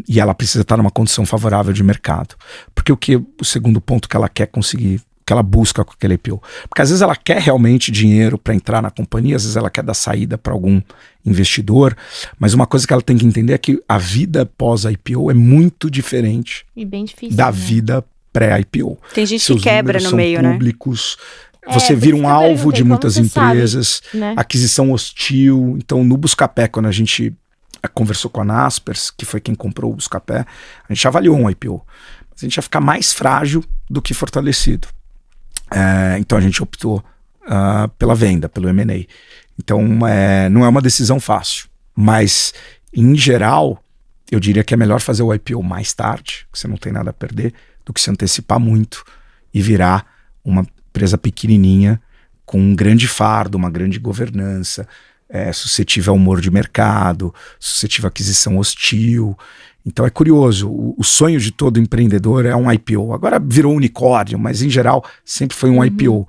E ela precisa estar numa condição favorável de mercado. Porque o segundo ponto que ela quer conseguir, que ela busca com aquele IPO. Porque às vezes ela quer realmente dinheiro para entrar na companhia, às vezes ela quer dar saída para algum investidor, mas uma coisa que ela tem que entender é que a vida pós-IPO é muito diferente E bem difícil, da né? vida pré-IPO. Tem gente Seus que quebra números no meio, são públicos, Você por vira isso um que eu alvo perguntei, de como muitas você sabe, empresas, né? aquisição hostil. Então, no Buscapé, quando a gente conversou com a Naspers, que foi quem comprou o Buscapé, a gente avaliou um IPO. Mas a gente ia ficar mais frágil do que fortalecido. Então, a gente optou pela venda, pelo M&A. Então, não é uma decisão fácil. Mas, em geral, eu diria que é melhor fazer o IPO mais tarde, que você não tem nada a perder, do que se antecipar muito e virar uma empresa pequenininha com um grande fardo, uma grande governança, suscetível ao humor de mercado, suscetível à aquisição hostil. Então é curioso, o sonho de todo empreendedor é um IPO. Agora virou unicórnio, mas em geral sempre foi um IPO.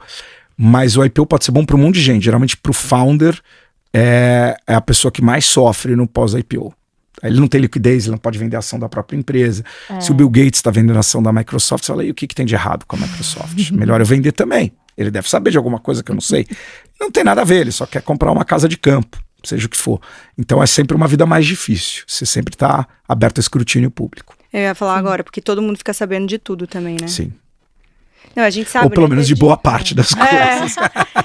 Mas o IPO pode ser bom para um monte de gente. Geralmente para o founder é a pessoa que mais sofre no pós-IPO. Ele não tem liquidez, ele não pode vender a ação da própria empresa. Se o Bill Gates está vendendo a ação da Microsoft, você fala, e o que tem de errado com a Microsoft? Melhor eu vender também. Ele deve saber de alguma coisa que eu não sei. Não tem nada a ver, ele só quer comprar uma casa de campo, seja o que for. Então é sempre uma vida mais difícil. Você sempre está aberto ao escrutínio público. Eu ia falar agora, porque todo mundo fica sabendo de tudo também, né? Sim. Não, a gente sabe, ou pelo menos de boa parte das coisas.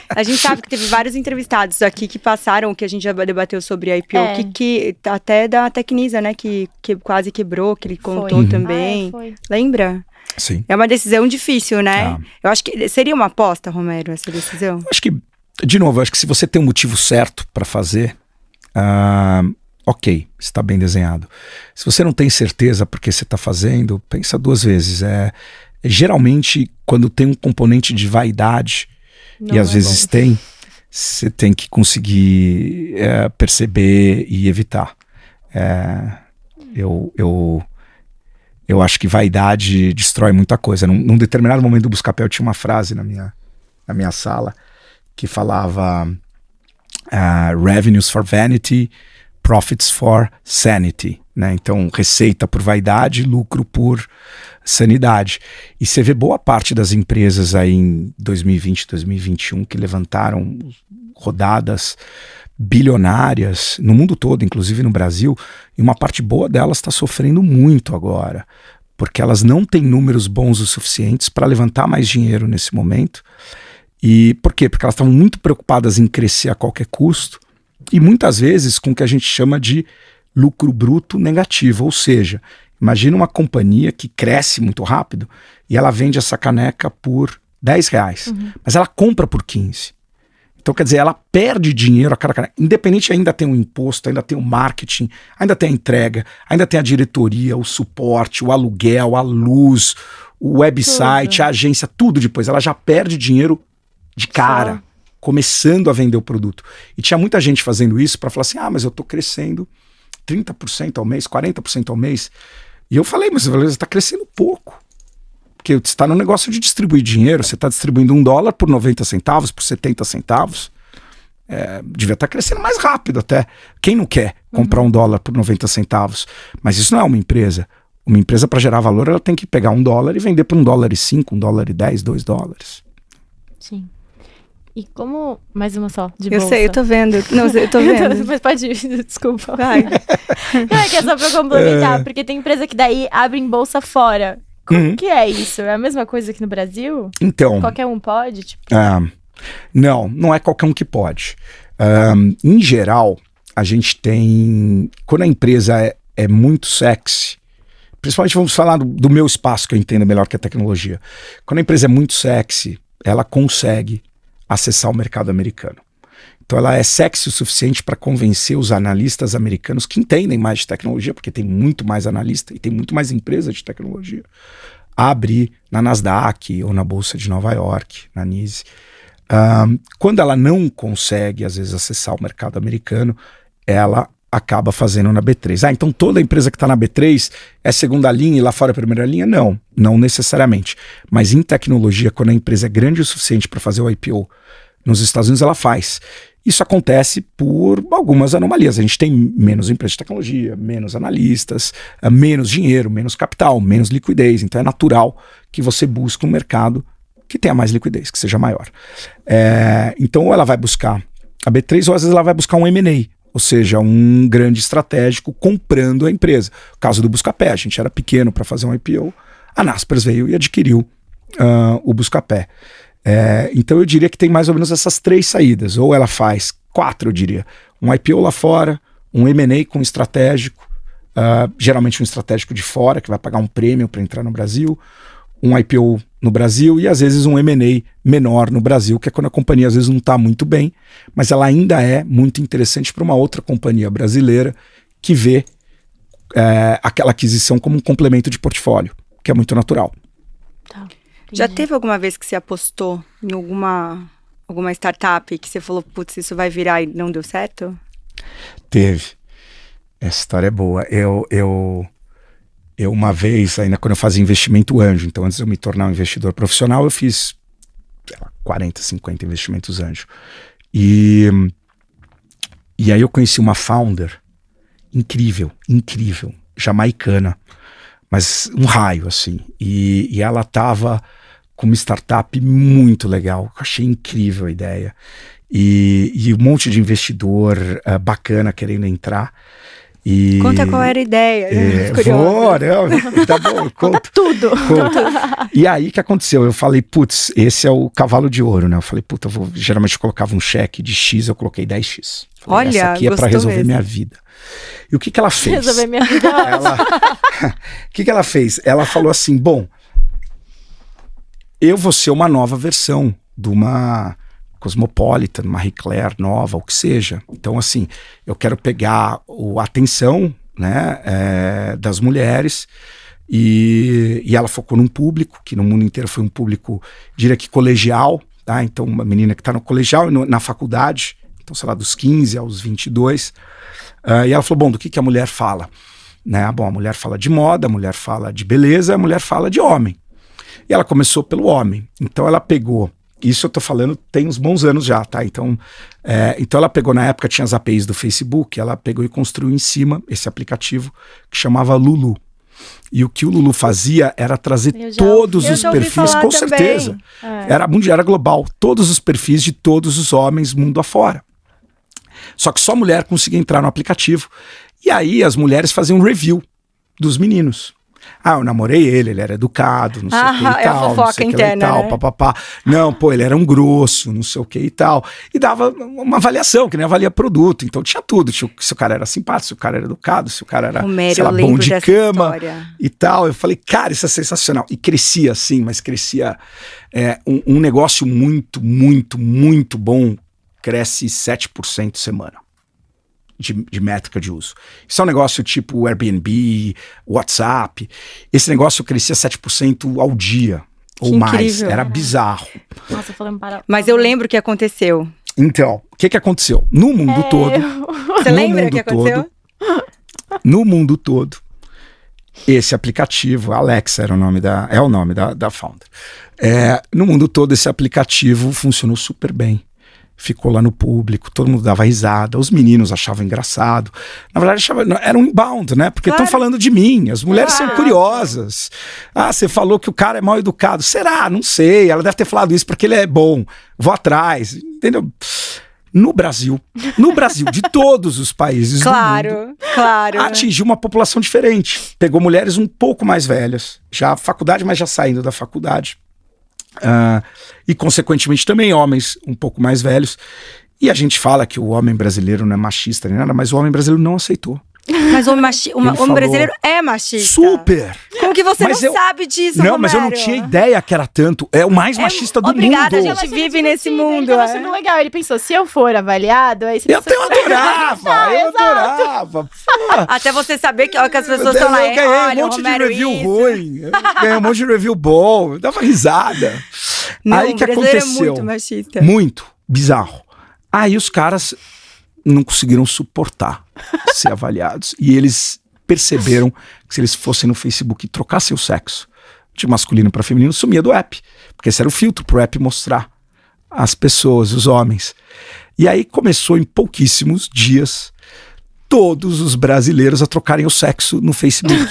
A gente sabe que teve vários entrevistados aqui que passaram, que a gente já debateu sobre a IPO, que até da Tecnisa, né, que quase quebrou, que ele contou também. Foi. Lembra? Sim. É uma decisão difícil, né? Eu acho que seria uma aposta, Romero, essa decisão? Acho que De novo, eu acho que se você tem um motivo certo para fazer, ok, está bem desenhado. Se você não tem certeza porque você está fazendo, pensa 2 vezes. Geralmente, quando tem um componente de vaidade, e às vezes tem, você tem que conseguir perceber e evitar. Eu acho que vaidade destrói muita coisa. Num determinado momento do Buscapé, eu tinha uma frase na minha sala que falava revenues for vanity, profits for sanity, né? Então, receita por vaidade, lucro por sanidade. E você vê boa parte das empresas aí em 2020, 2021 que levantaram rodadas bilionárias no mundo todo, inclusive no Brasil, e uma parte boa delas está sofrendo muito agora, porque elas não têm números bons o suficientes para levantar mais dinheiro nesse momento. E por quê? Porque elas estavam muito preocupadas em crescer a qualquer custo e muitas vezes com o que a gente chama de lucro bruto negativo, ou seja, imagina uma companhia que cresce muito rápido e ela vende essa caneca por R$10, mas ela compra por 15. Então, quer dizer, ela perde dinheiro a cada caneca. Independente, ainda tem o imposto, ainda tem o marketing, ainda tem a entrega, ainda tem a diretoria, o suporte, o aluguel, a luz, o website, a agência, tudo depois. Ela já perde dinheiro de cara, começando a vender o produto. E tinha muita gente fazendo isso para falar assim, mas eu tô crescendo 30% ao mês, 40% ao mês. E eu falei, mas você está crescendo pouco. Porque você está no negócio de distribuir dinheiro, você está distribuindo $1 por 90 centavos, por 70 centavos. Devia estar crescendo mais rápido até. Quem não quer comprar $1 por 90 centavos? Mas isso não é uma empresa. Uma empresa, para gerar valor, ela tem que pegar $1 e vender por $1,05, $1,10, $2. Sim. E como... Mais uma só, de bolsa. Eu sei, eu tô vendo. Não, eu tô vendo. Mas pode ir, desculpa. Vai. Não, é que é só pra complementar, porque tem empresa que daí abre em bolsa fora. Como que é isso? É a mesma coisa aqui no Brasil? Então... Qualquer um pode? Tipo... Não é qualquer um que pode. Em geral, a gente tem... Quando a empresa é muito sexy, principalmente vamos falar do meu espaço que eu entendo melhor que a tecnologia. Quando a empresa é muito sexy, ela consegue acessar o mercado americano. Então ela é sexy o suficiente para convencer os analistas americanos que entendem mais de tecnologia, porque tem muito mais analista e tem muito mais empresa de tecnologia, a abrir na Nasdaq ou na Bolsa de Nova York, na NYSE. Quando ela não consegue, às vezes, acessar o mercado americano, ela acaba fazendo na B3. Então toda empresa que está na B3 é segunda linha e lá fora é primeira linha? Não necessariamente. Mas em tecnologia, quando a empresa é grande o suficiente para fazer o IPO nos Estados Unidos, ela faz. Isso acontece por algumas anomalias. A gente tem menos empresas de tecnologia, menos analistas, menos dinheiro, menos capital, menos liquidez. Então é natural que você busque um mercado que tenha mais liquidez, que seja maior. Então ou ela vai buscar a B3 ou às vezes ela vai buscar um M&A, ou seja, um grande estratégico comprando a empresa. O caso do Buscapé, a gente era pequeno para fazer um IPO, a Naspers veio e adquiriu o Buscapé. Então eu diria que tem mais ou menos essas 3 saídas, ou ela faz 4, eu diria, um IPO lá fora, um M&A com estratégico, geralmente um estratégico de fora, que vai pagar um prêmio para entrar no Brasil, um IPO no Brasil e às vezes um M&A menor no Brasil, que é quando a companhia às vezes não está muito bem, mas ela ainda é muito interessante para uma outra companhia brasileira que vê aquela aquisição como um complemento de portfólio, que é muito natural. Tá. Já teve alguma vez que você apostou em alguma startup que você falou, putz, isso vai virar e não deu certo? Teve. Essa história é boa. Eu uma vez, ainda quando eu fazia investimento anjo, então antes de eu me tornar um investidor profissional, eu fiz 40, 50 investimentos anjo. E aí eu conheci uma founder incrível, jamaicana, mas um raio, assim. E ela tava com uma startup muito legal. Eu achei incrível a ideia. E um monte de investidor bacana querendo entrar. Conta qual era a ideia. Tá bom, conta tudo. E aí o que aconteceu? Eu falei, putz, esse é o cavalo de ouro, né? Eu falei, puta, geralmente eu colocava um cheque de X, eu coloquei 10X. Falei, olha, essa aqui é para resolver minha vida. E o que ela fez? Resolver minha vida. O que ela fez? Ela falou assim, bom, eu vou ser uma nova versão de uma... Cosmopolitan, Marie Claire nova, o que seja. Então, assim, eu quero pegar a atenção, né, das mulheres, e ela focou num público, que no mundo inteiro foi um público, diria que colegial, tá? Então, uma menina que está no colegial e na faculdade, então, sei lá, dos 15 aos 22, e ela falou, bom, do que a mulher fala? Né? Bom, a mulher fala de moda, a mulher fala de beleza, a mulher fala de homem. E ela começou pelo homem. Então ela pegou, isso eu tô falando tem uns bons anos já, tá? Então ela pegou, na época tinha as APIs do Facebook, ela pegou e construiu em cima esse aplicativo que chamava Lulu. E o que o Lulu fazia era trazer todos os perfis, com certeza. Era global, todos os perfis de todos os homens mundo afora. Só que só mulher conseguia entrar no aplicativo. E aí as mulheres faziam um review dos meninos. Eu namorei ele era educado, não sei o que e tal, não sei o que e tal, papapá. Não, pô, ele era um grosso, não sei o que e tal. E dava uma avaliação, que nem avalia produto. Então tinha tudo, se o cara era simpático, se o cara era educado, se o cara era, sei lá, bom de cama e tal. Eu falei, cara, isso é sensacional. E crescia assim, mas crescia um negócio muito, muito, muito bom, cresce 7% semana. De métrica de uso. Isso é um negócio tipo Airbnb, WhatsApp. Esse negócio crescia 7% ao dia ou mais. Era bizarro. Nossa, falando para... Mas eu lembro o que aconteceu. Então, o que aconteceu? No mundo todo... Você lembra o que aconteceu? No mundo todo, esse aplicativo, Alexa era o nome da founder. No mundo todo, esse aplicativo funcionou super bem. Ficou lá no público, todo mundo dava risada, os meninos achavam engraçado. Na verdade, era um inbound, né? Porque estão falando de mim, as mulheres são curiosas. Você falou que o cara é mal educado. Será? Não sei. Ela deve ter falado isso porque ele é bom. Vou atrás, entendeu? No Brasil, de todos os países do mundo, atingiu uma população diferente. Pegou mulheres um pouco mais velhas, já faculdade, mas já saindo da faculdade. E consequentemente também homens um pouco mais velhos. E a gente fala que o homem brasileiro não é machista nem nada, mas o homem brasileiro não aceitou. Mas o homem brasileiro é machista. Super! Como que você não sabe disso, Não, Romero? Mas eu não tinha ideia que era tanto. É o mais machista do mundo. Obrigada, a gente vive nesse mundo. Ele achando legal. Ele pensou, se eu for avaliado... Aí eu adorava. Até você saber que as pessoas estão lá. Eu ganhei um monte de review ruim. Eu ganhei um monte de review bom. Eu dava risada. Não, aí que aconteceu? É muito machista. Muito. Bizarro. Aí os caras não conseguiram suportar ser avaliados. E eles perceberam que se eles fossem no Facebook e trocassem o sexo de masculino para feminino, sumia do app. Porque esse era o filtro pro app mostrar as pessoas, os homens. E aí começou em pouquíssimos dias todos os brasileiros a trocarem o sexo no Facebook.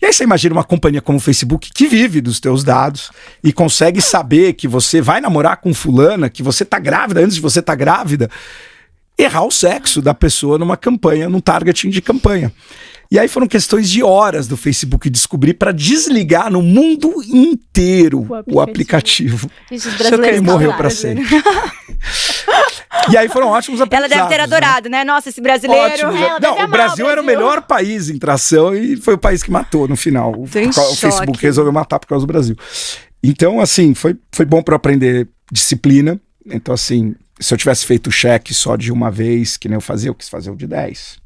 E aí você imagina uma companhia como o Facebook que vive dos teus dados e consegue saber que você vai namorar com fulana, que você tá grávida antes de você tá grávida, errar o sexo da pessoa numa campanha, num targeting de campanha. E aí foram questões de horas do Facebook descobrir para desligar no mundo inteiro o aplicativo. Gente, morreu para sempre. E aí foram ótimos aprendizados. Ela deve ter adorado, né? Nossa, esse brasileiro... Não, o Brasil era o melhor país em tração e foi o país que matou no final. O Facebook resolveu matar por causa do Brasil. Então, assim, foi bom para aprender disciplina. Então, assim, se eu tivesse feito o cheque só de uma vez, que nem eu fazia, eu quis fazer o de 10.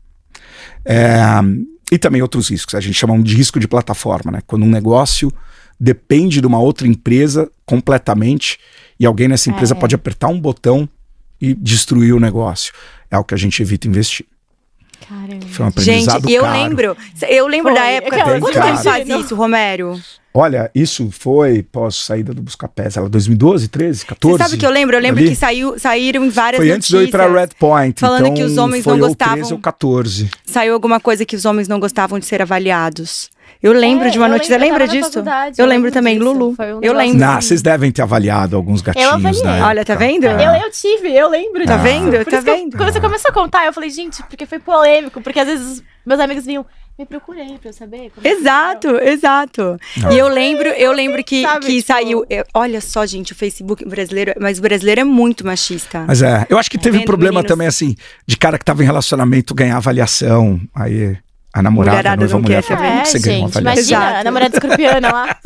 E também outros riscos. A gente chama de risco de plataforma, né? Quando um negócio depende de uma outra empresa completamente e alguém nessa empresa pode apertar um botão e destruir o negócio. É o que a gente evita investir. Caramba. Foi um aprendizado Gente, caro. eu lembro da época. Quanto tempo faz Não. isso, Romero? Olha, isso foi pós-saída do Buscapés. Ela 2012, 13, 14? Você sabe o que eu lembro? Eu lembro que saíram em várias foi notícias. Antes de eu ir pra Red Point. Falando então, que os homens foi não gostavam. 13 ou 14. Saiu alguma coisa que os homens não gostavam de ser avaliados. Eu lembro de uma notícia. Lembra disso? Eu lembro também, disso. Lulu. Eu negócio lembro. Vocês devem ter avaliado alguns gatinhos. Eu avaliei. Na Olha, tá vendo? Eu lembro. Tá vendo? Por Tá isso que vendo? quando você começou a contar, eu falei, gente, porque foi polêmico. Porque às vezes meus amigos vinham, me procurei pra eu saber. Exato. E eu lembro que Sabe, tipo... saiu. Olha só, gente, o Facebook brasileiro. Mas o brasileiro é muito machista. Mas eu acho que teve um problema meninos? também, assim, de cara que tava em relacionamento ganhar avaliação. Aí a namorada, a noiva mulher, quer falou, como que você ganhou uma gente, avaliação? imagina, a namorada escorpiana lá.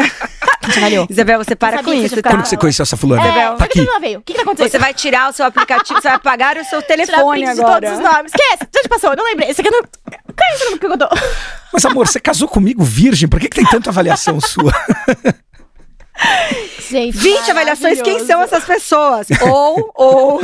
A gente avaliou. Isabel, você para com isso, tá? Quando que você conheceu essa fulana? Isabel, Tá por que aqui. tu não veio? O que tá acontecendo? Você vai tirar o seu aplicativo, você vai apagar o seu Tirar telefone print agora. de todos os nomes. Esquece, já te passou, não lembrei. Esse aqui não... Qual é esse nome que eu tô? Mas amor, você casou comigo virgem? Por que tem tanta avaliação sua? Gente, 20 avaliações, quem maravilhoso. são essas pessoas? Ou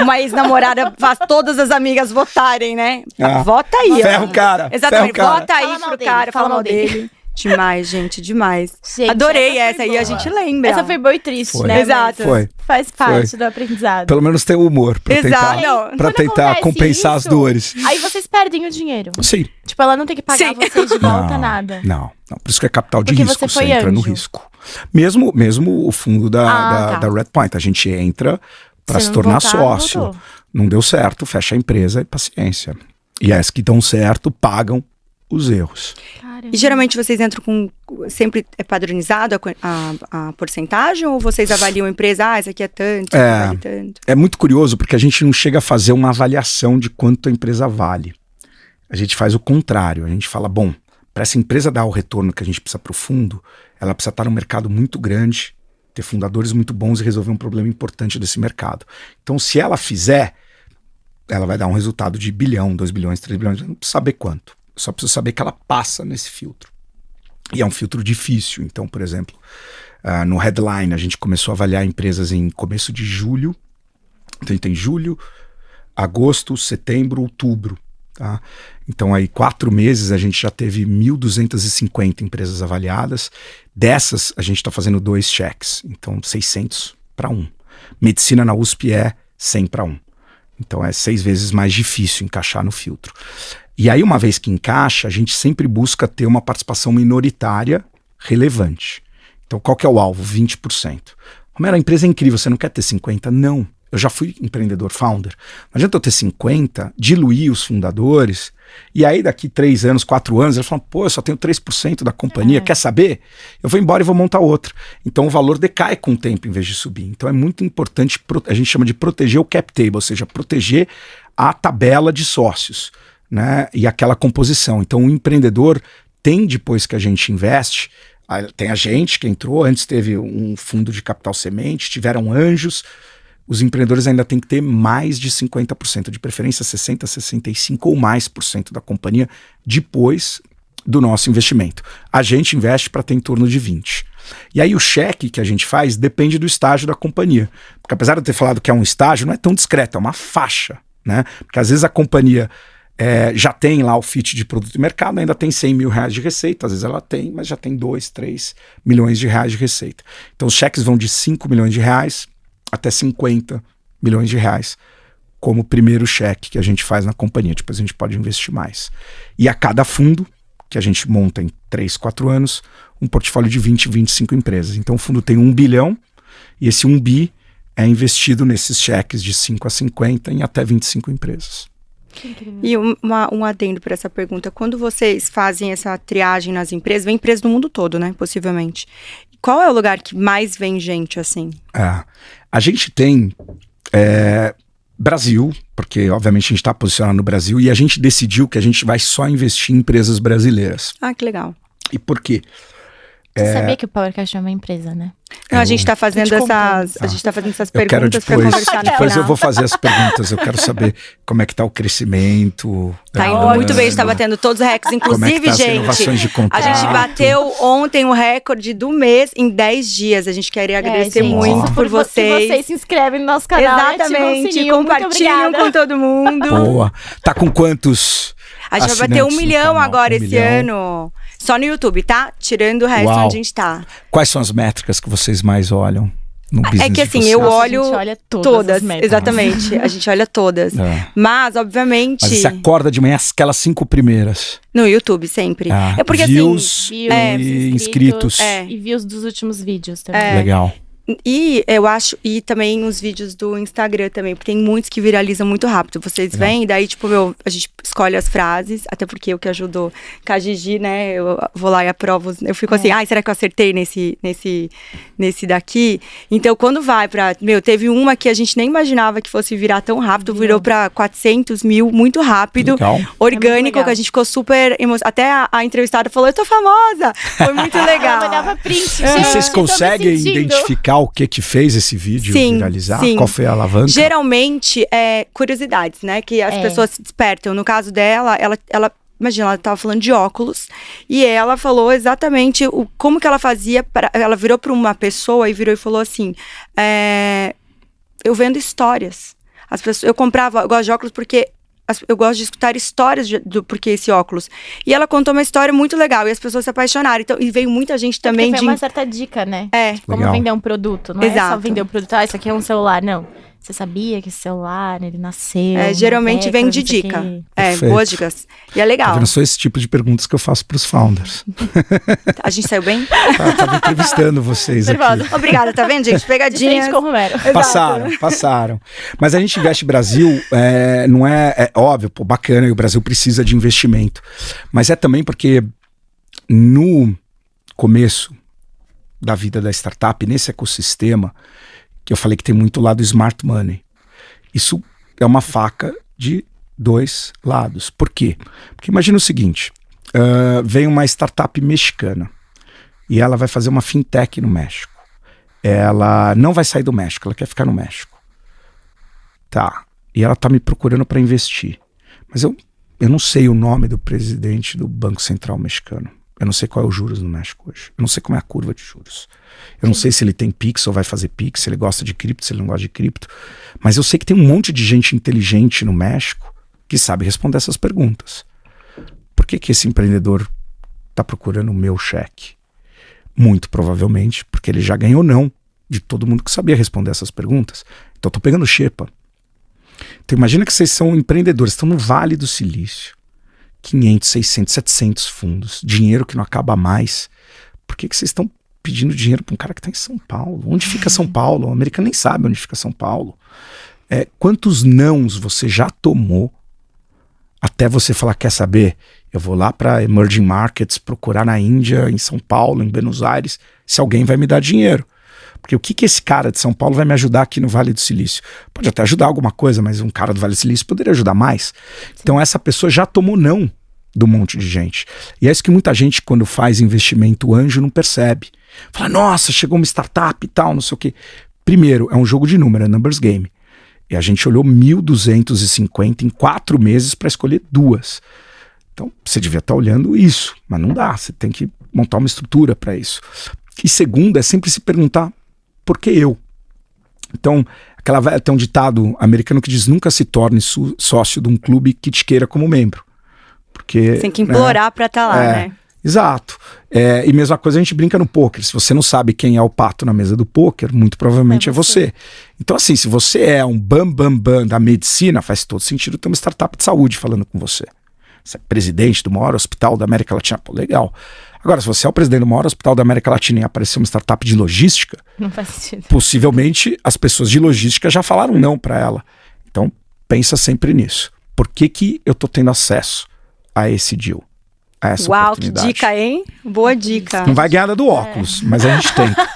uma ex-namorada faz todas as amigas votarem, né? Ah. Vota aí. ó. Ferra o cara. Exatamente, ferra o cara. vota aí Fala mal pro dele, cara, fala fala mal mal dele. dele. Demais, gente, demais. Gente, Adorei essa essa foi aí, a boa. gente lembra. Essa foi boa e triste, Foi. né? Exato. Mas Foi. Faz parte Foi. do aprendizado. Pelo menos tem humor pra Exato. tentar, Não, pra Quando tentar acontece compensar as isso, dores. Aí vocês perdem o dinheiro. Sim. Tipo, ela não tem que pagar Sim. vocês de volta Não, nada. Não. Por isso que é capital de Porque risco, você foi você entra no anjo. risco. Mesmo o fundo tá. da Red Point, a gente entra pra Se se não tornar voltar, não sócio. voltou. Não deu certo, fecha a empresa e paciência. E as que dão certo pagam os erros. Caramba. E geralmente vocês entram com. Sempre é padronizado a porcentagem? Ou vocês avaliam a empresa? Ah, isso aqui é tanto, isso aqui vale tanto. É muito curioso porque a gente não chega a fazer uma avaliação de quanto a empresa vale. A gente faz o contrário. A gente fala, bom, para essa empresa dar o retorno que a gente precisa para o fundo, ela precisa estar num mercado muito grande, ter fundadores muito bons e resolver um problema importante desse mercado. Então, se ela fizer, ela vai dar um resultado de 1 bilhão, 2 bilhões, 3 bilhões, eu não preciso saber quanto. Eu só preciso saber que ela passa nesse filtro. E é um filtro difícil. Então, por exemplo, no Headline, a gente começou a avaliar empresas em começo de julho. Então, a gente tem julho, agosto, setembro, outubro. Tá? Então, aí 4 meses a gente já teve 1.250 empresas avaliadas. Dessas, a gente está fazendo 2 cheques. Então, 600 para 1. Medicina na USP é 100 para 1. Então, é 6 vezes mais difícil encaixar no filtro. E aí, uma vez que encaixa, a gente sempre busca ter uma participação minoritária relevante. Então, qual que é o alvo? 20%. Romero, a empresa é incrível, você não quer ter 50%? Não. Eu já fui empreendedor founder. Não adianta eu ter 50%, diluir os fundadores, e aí daqui 3 anos, 4 anos, eles falam, pô, eu só tenho 3% da companhia, quer saber? Eu vou embora e vou montar outra. Então o valor decai com o tempo em vez de subir. Então é muito importante, a gente chama de proteger o cap table, ou seja, proteger a tabela de sócios, né? E aquela composição. Então o empreendedor tem, depois que a gente investe, tem a gente que entrou, antes teve um fundo de capital semente, tiveram anjos. Os empreendedores ainda têm que ter mais de 50%, de preferência 60%, 65% ou mais por cento da companhia depois do nosso investimento. A gente investe para ter em torno de 20%. E aí o cheque que a gente faz depende do estágio da companhia. Porque apesar de eu ter falado que é um estágio, não é tão discreto, é uma faixa, né? Porque às vezes a companhia já tem lá o fit de produto e mercado, ainda tem 100 mil reais de receita, às vezes ela tem, mas já tem 2, 3 milhões de reais de receita. Então os cheques vão de 5 milhões de reais até 50 milhões de reais como primeiro cheque que a gente faz na companhia. Depois a gente pode investir mais. E a cada fundo, que a gente monta em 3, 4 anos, um portfólio de 20, 25 empresas. Então o fundo tem 1 bilhão e esse 1 bi é investido nesses cheques de 5 a 50 em até 25 empresas. E um adendo para essa pergunta. Quando vocês fazem essa triagem nas empresas, vem empresas do mundo todo, né? Possivelmente. Qual é o lugar que mais vem gente assim? A gente tem Brasil, porque obviamente a gente está posicionado no Brasil, e a gente decidiu que a gente vai só investir em empresas brasileiras. Ah, que legal. E por quê? Você sabia que o Powercast é uma empresa, né? Não, a gente tá fazendo Tô te essas. A gente tá fazendo essas Eu quero perguntas para depois, conversar no depois final. eu vou fazer as perguntas, eu quero saber como é que tá o crescimento. Tá indo muito bem, a gente tá batendo todos os recordes. Como é que Inclusive, tá as gente, inovações de contato. a gente bateu ontem o recorde do mês em 10 dias. A gente queria agradecer gente, muito isso por vocês. Que vocês se inscrevem no nosso canal. Exatamente, Sininho. compartilham Muito com obrigada. todo mundo. Boa. Tá com quantos A gente vai bater 1 assinantes no milhão canal? agora 1 esse milhão. ano. Só no YouTube, tá? Tirando o resto Uau. onde a gente tá. Quais são as métricas que vocês mais olham no business É que de assim, vocês? eu Nossa, olho a gente olha todas as métricas. exatamente. A gente olha todas. É. Mas, obviamente, Mas você acorda de manhã aquelas 5 primeiras. no YouTube sempre. É porque views assim, Views, e inscritos. É. E views dos últimos vídeos também. É. Legal. E eu acho, e também os vídeos do Instagram também, porque tem muitos que viralizam muito rápido. Vocês vêm, daí, tipo, a gente escolhe as frases, até porque eu que ajudo com a Gigi, né? Eu vou lá e aprovo. Eu fico assim, será que eu acertei nesse daqui? Então, quando vai pra. Teve uma que a gente nem imaginava que fosse virar tão rápido, virou pra 400 mil, muito rápido. Legal. Orgânico, que a gente ficou super emocionada. Até a entrevistada falou, eu tô famosa! Foi muito legal. Eu mandava print, Vocês conseguem identificar o que fez esse vídeo viralizar? Sim. Qual foi a alavanca? Geralmente, curiosidades, né? Que as pessoas se despertam. No caso dela, ela imagina, ela tava falando de óculos. E ela falou exatamente como que ela fazia. Ela virou para uma pessoa e virou e falou assim, eu vendo histórias. Eu gosto de óculos porque eu gosto de escutar histórias do porquê esse óculos. E ela contou uma história muito legal e as pessoas se apaixonaram. Então, e veio muita gente também foi uma certa dica, né? Como legal. vender um produto. Não é só vender um produto, isso aqui é um celular, não. Você sabia que esse celular, ele nasceu... geralmente vem de dica. Boas dicas. E é legal. Tá vendo? Só esse tipo de perguntas que eu faço pros founders. A gente saiu bem? Tava entrevistando vocês aqui. Obrigada, tá vendo, gente? Pegadinhas. De frente com o Romero. Passaram. Mas a gente investe Brasil, não é óbvio, bacana, e o Brasil precisa de investimento. Mas é também porque no começo da vida da startup, nesse ecossistema, que eu falei que tem muito lado smart money. Isso é uma faca de dois lados. Por quê? Porque imagina o seguinte, vem uma startup mexicana e ela vai fazer uma fintech no México. Ela não vai sair do México, ela quer ficar no México. Tá, e ela tá me procurando para investir. Mas eu não sei o nome do presidente do Banco Central mexicano. Eu não sei qual é o juros no México hoje. Eu não sei como é a curva de juros. Eu não sei se ele tem Pix ou vai fazer Pix, se ele gosta de cripto, se ele não gosta de cripto. Mas eu sei que tem um monte de gente inteligente no México que sabe responder essas perguntas. Por que esse empreendedor está procurando o meu cheque? Muito provavelmente porque ele já ganhou não de todo mundo que sabia responder essas perguntas. Então eu tô pegando xepa. Então imagina que vocês são empreendedores, estão no Vale do Silício. 500, 600, 700 fundos, dinheiro que não acaba mais. Por que vocês estão pedindo dinheiro para um cara que está em São Paulo? Onde fica São Paulo? O americano nem sabe onde fica São Paulo. Quantos nãos você já tomou até você falar, quer saber? Eu vou lá para Emerging Markets, procurar na Índia, em São Paulo, em Buenos Aires, se alguém vai me dar dinheiro. Porque o que esse cara de São Paulo vai me ajudar aqui no Vale do Silício? Pode até ajudar alguma coisa, mas um cara do Vale do Silício poderia ajudar mais. Sim. Então essa pessoa já tomou não do monte de gente. E é isso que muita gente, quando faz investimento anjo, não percebe. Fala, nossa, chegou uma startup e tal, não sei o quê. Primeiro, é um jogo de número, é numbers game. E a gente olhou 1.250 em 4 meses para escolher 2. Então, você devia estar olhando isso, mas não dá, você tem que montar uma estrutura para isso. E segundo, é sempre se perguntar, por que eu? Então, tem um ditado americano que diz, nunca se torne sócio de um clube que te queira como membro. Porque, você tem que implorar para estar lá, né? Exato. E mesma coisa a gente brinca no poker. Se você não sabe quem é o pato na mesa do poker, muito provavelmente é você. Então assim, se você é um bam da medicina, faz todo sentido ter uma startup de saúde falando com você. Você é presidente do maior hospital da América Latina, pô, legal. Agora, se você é o presidente do maior hospital da América Latina e aparecer uma startup de logística, não faz sentido. Possivelmente as pessoas de logística já falaram não para ela. Então pensa sempre nisso. Por que eu tô tendo acesso a esse deal? Uau, que dica, hein? Boa dica. Não vai ganhar nada do óculos, mas a gente tenta.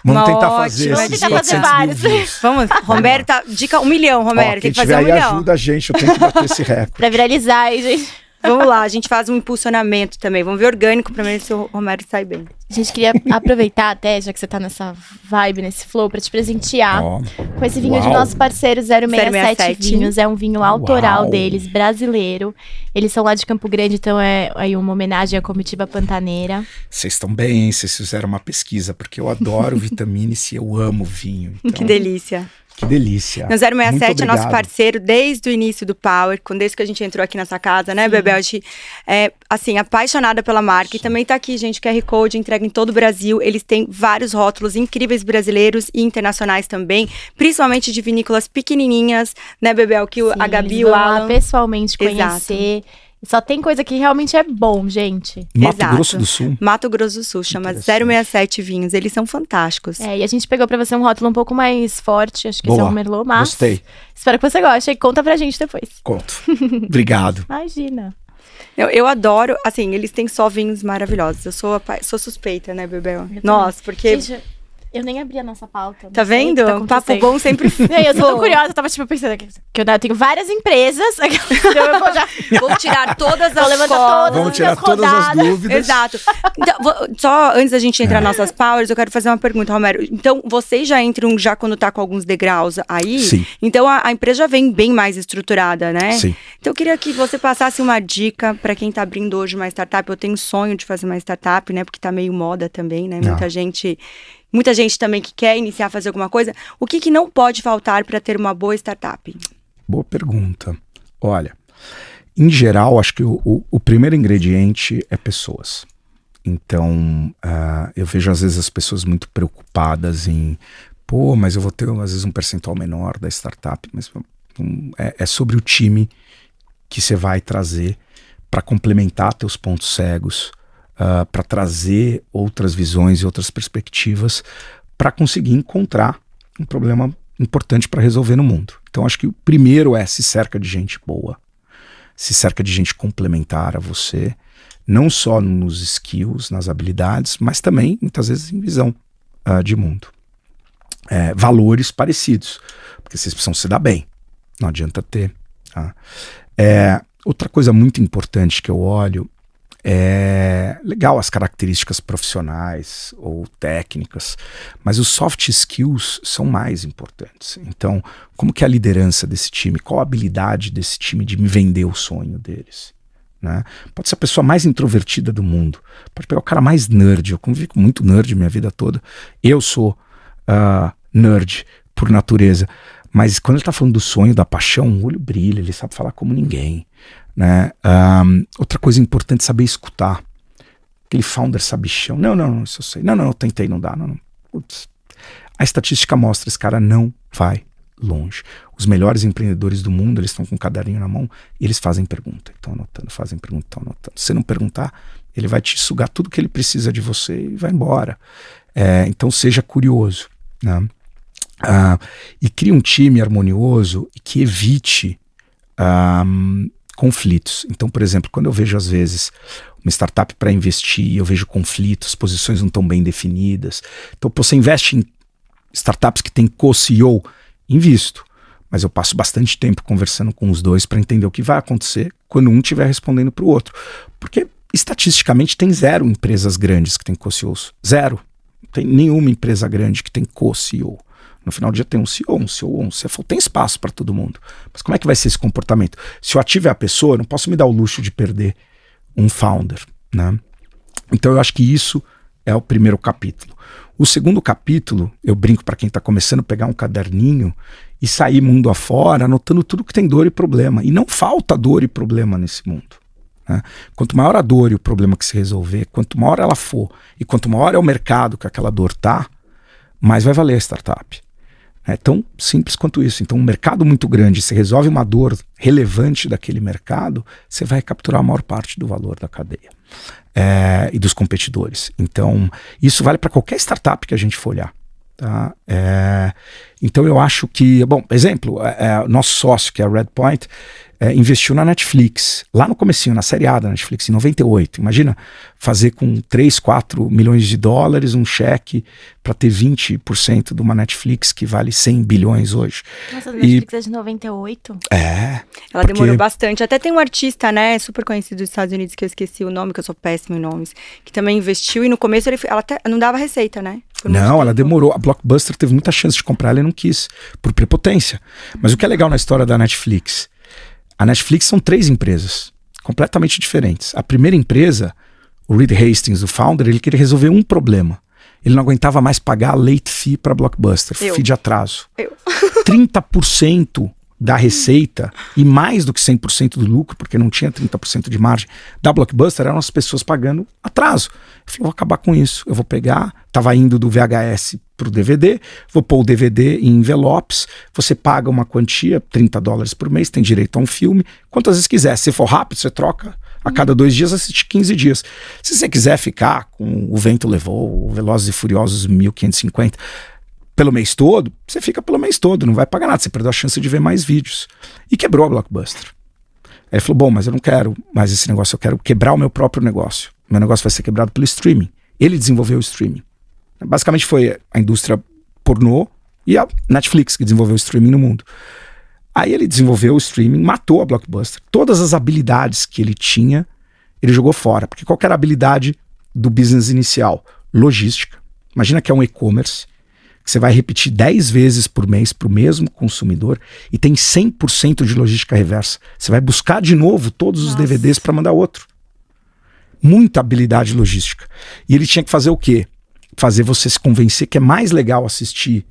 Vamos tentar fazer esses 400 mil views. Vamos, Romero tá... Dica 1 milhão, Romero. Tem que fazer 1 milhão. Ajuda a gente, eu tenho que bater esse recorde. Pra viralizar, hein, gente? Vamos lá, a gente faz um impulsionamento também. Vamos ver orgânico pra ver se o Romero sai bem. A gente queria aproveitar até, já que você tá nessa vibe, nesse flow, pra te presentear com esse vinho de nosso parceiro 067 Vinhos. É um vinho autoral deles, brasileiro. Eles são lá de Campo Grande, então é aí uma homenagem à comitiva pantaneira. Vocês estão bem, hein? Vocês fizeram uma pesquisa, porque eu adoro vitamina-se, eu amo vinho. Então... Que delícia. Que delícia. No 067 é nosso parceiro desde o início do Power, desde que a gente entrou aqui nessa casa, né, Bebel? A gente é, assim, apaixonada pela marca. E também tá aqui, gente, QR Code, entrega em todo o Brasil. Eles têm vários rótulos incríveis brasileiros e internacionais também, principalmente de vinícolas pequenininhas, né, Bebel? Que a Gabi e o Alan... lá pessoalmente conhecer... Exato. Só tem coisa que realmente é bom, gente. Mato Exato. Grosso do Sul. Mato Grosso do Sul, chama 067 Vinhos. Eles são fantásticos. E a gente pegou pra você um rótulo um pouco mais forte, acho que Boa. esse é um Merlot, mas Gostei. espero que você goste e conta pra gente depois. Conto. Obrigado. Imagina. Eu adoro, assim, eles têm só vinhos maravilhosos. Eu sou suspeita, né, Bebel? Nossa, porque... Gente, eu nem abri a nossa pauta. Tá vendo? Papo bom sempre... Eu tô tão curiosa, eu tava tipo pensando que eu tenho várias empresas. Então eu vou já... Vou tirar todas as levantar colas. todas. Vamos tirar minhas todas as rodadas. dúvidas. Exato. Então, só antes da gente entrar nas nossas powers, eu quero fazer uma pergunta, Romero. Então, vocês já entram já quando tá com alguns degraus aí? Sim. Então, a empresa já vem bem mais estruturada, né? Sim. Então, eu queria que você passasse uma dica para quem tá abrindo hoje uma startup. Eu tenho sonho de fazer uma startup, né? Porque tá meio moda também, né? Muita gente também que quer iniciar a fazer alguma coisa. O que não pode faltar para ter uma boa startup? Boa pergunta. Olha, em geral, acho que o primeiro ingrediente é pessoas. Então, eu vejo às vezes as pessoas muito preocupadas em, mas eu vou ter às vezes um percentual menor da startup, mas é sobre o time que você vai trazer para complementar teus pontos cegos, para trazer outras visões e outras perspectivas, para conseguir encontrar um problema importante para resolver no mundo. Então acho que o primeiro se cerca de gente boa, se cerca de gente complementar a você, não só nos skills, nas habilidades, mas também muitas vezes em visão de mundo. Valores parecidos, porque vocês precisam se dar bem, não adianta ter. Tá? Outra coisa muito importante que eu olho legal as características profissionais ou técnicas, mas os soft skills são mais importantes. Então, como que é a liderança desse time? Qual a habilidade desse time de me vender o sonho deles? Né? Pode ser a pessoa mais introvertida do mundo, pode pegar o cara mais nerd. Eu convivi com muito nerd minha vida toda. Eu sou nerd por natureza, mas quando ele tá falando do sonho, da paixão, o olho brilha, ele sabe falar como ninguém. Né? Outra coisa importante é saber escutar. Aquele founder sabichão. Não, isso eu sei. Não, eu tentei, não dá. Não. Putz. A estatística mostra, esse cara não vai longe. Os melhores empreendedores do mundo, eles estão com um caderninho na mão e eles fazem pergunta. Estão anotando, fazem pergunta, estão anotando. Se você não perguntar, ele vai te sugar tudo que ele precisa de você e vai embora. Então seja curioso. Né? E crie um time harmonioso e que evite conflitos. Então, por exemplo, quando eu vejo às vezes uma startup para investir, eu vejo conflitos, as posições não estão bem definidas. Então, você investe em startups que tem co-CEO, invisto, mas eu passo bastante tempo conversando com os dois para entender o que vai acontecer quando um estiver respondendo para o outro. Porque, estatisticamente, tem 0 empresas grandes que têm co-CEOs. 0. Não tem nenhuma empresa grande que tem co-CEO. No final do dia tem um CEO, um CFO, tem espaço para todo mundo. Mas como é que vai ser esse comportamento? Se o ativo é a pessoa, eu não posso me dar o luxo de perder um founder. Né? Então eu acho que isso é o primeiro capítulo. O segundo capítulo, eu brinco para quem está começando a pegar um caderninho e sair mundo afora, anotando tudo que tem dor e problema. E não falta dor e problema nesse mundo. Né? Quanto maior a dor e o problema que se resolver, quanto maior ela for e quanto maior é o mercado que aquela dor está, mais vai valer a startup. É tão simples quanto isso. Então, um mercado muito grande, você resolve uma dor relevante daquele mercado, você vai capturar a maior parte do valor da cadeia e dos competidores. Então, isso vale para qualquer startup que a gente for olhar. Tá? Então, eu acho que, bom, exemplo, nosso sócio, que é a Redpoint, investiu na Netflix, lá no comecinho, na série A da Netflix, em 98. Imagina fazer com 3, 4 milhões de dólares um cheque para ter 20% de uma Netflix que vale 100 bilhões hoje. Nossa, a Netflix é de 98? Ela demorou bastante. Até tem um artista, né, super conhecido dos Estados Unidos, que eu esqueci o nome, que eu sou péssima em nomes, que também investiu e no começo ela até não dava receita, né? Não, ela demorou. A Blockbuster teve muita chance de comprar, ela não quis, por prepotência. Mas o que é legal na história da Netflix? A Netflix são 3 empresas completamente diferentes. A primeira empresa, o Reed Hastings, o founder, ele queria resolver um problema. Ele não aguentava mais pagar a late fee para a Blockbuster, fee de atraso. 30% da receita e mais do que 100% do lucro, porque não tinha 30% de margem, da Blockbuster eram as pessoas pagando atraso. Eu falei, vou acabar com isso. Eu vou pegar, estava indo do VHS pro DVD, vou pôr o DVD em envelopes, você paga uma quantia, $30 por mês, tem direito a um filme, quantas vezes quiser. Se for rápido, você troca a cada 2 dias, assiste 15 dias. Se você quiser ficar com O Vento Levou, o Velozes e Furiosos 1550, pelo mês todo, você fica pelo mês todo, não vai pagar nada, você perdeu a chance de ver mais vídeos. E quebrou a Blockbuster. Aí ele falou, bom, mas eu não quero mais esse negócio, eu quero quebrar o meu próprio negócio. Meu negócio vai ser quebrado pelo streaming. Ele desenvolveu o streaming. Basicamente foi a indústria pornô e a Netflix que desenvolveu o streaming no mundo. Aí ele desenvolveu o streaming, matou a Blockbuster. Todas as habilidades que ele tinha, ele jogou fora. Porque qual que era a habilidade do business inicial? Logística. Imagina que é um e-commerce, que você vai repetir 10 vezes por mês para o mesmo consumidor e tem 100% de logística reversa. Você vai buscar de novo todos os DVDs para mandar outro. Muita habilidade logística. E ele tinha que fazer o quê? Fazer você se convencer que é mais legal assistir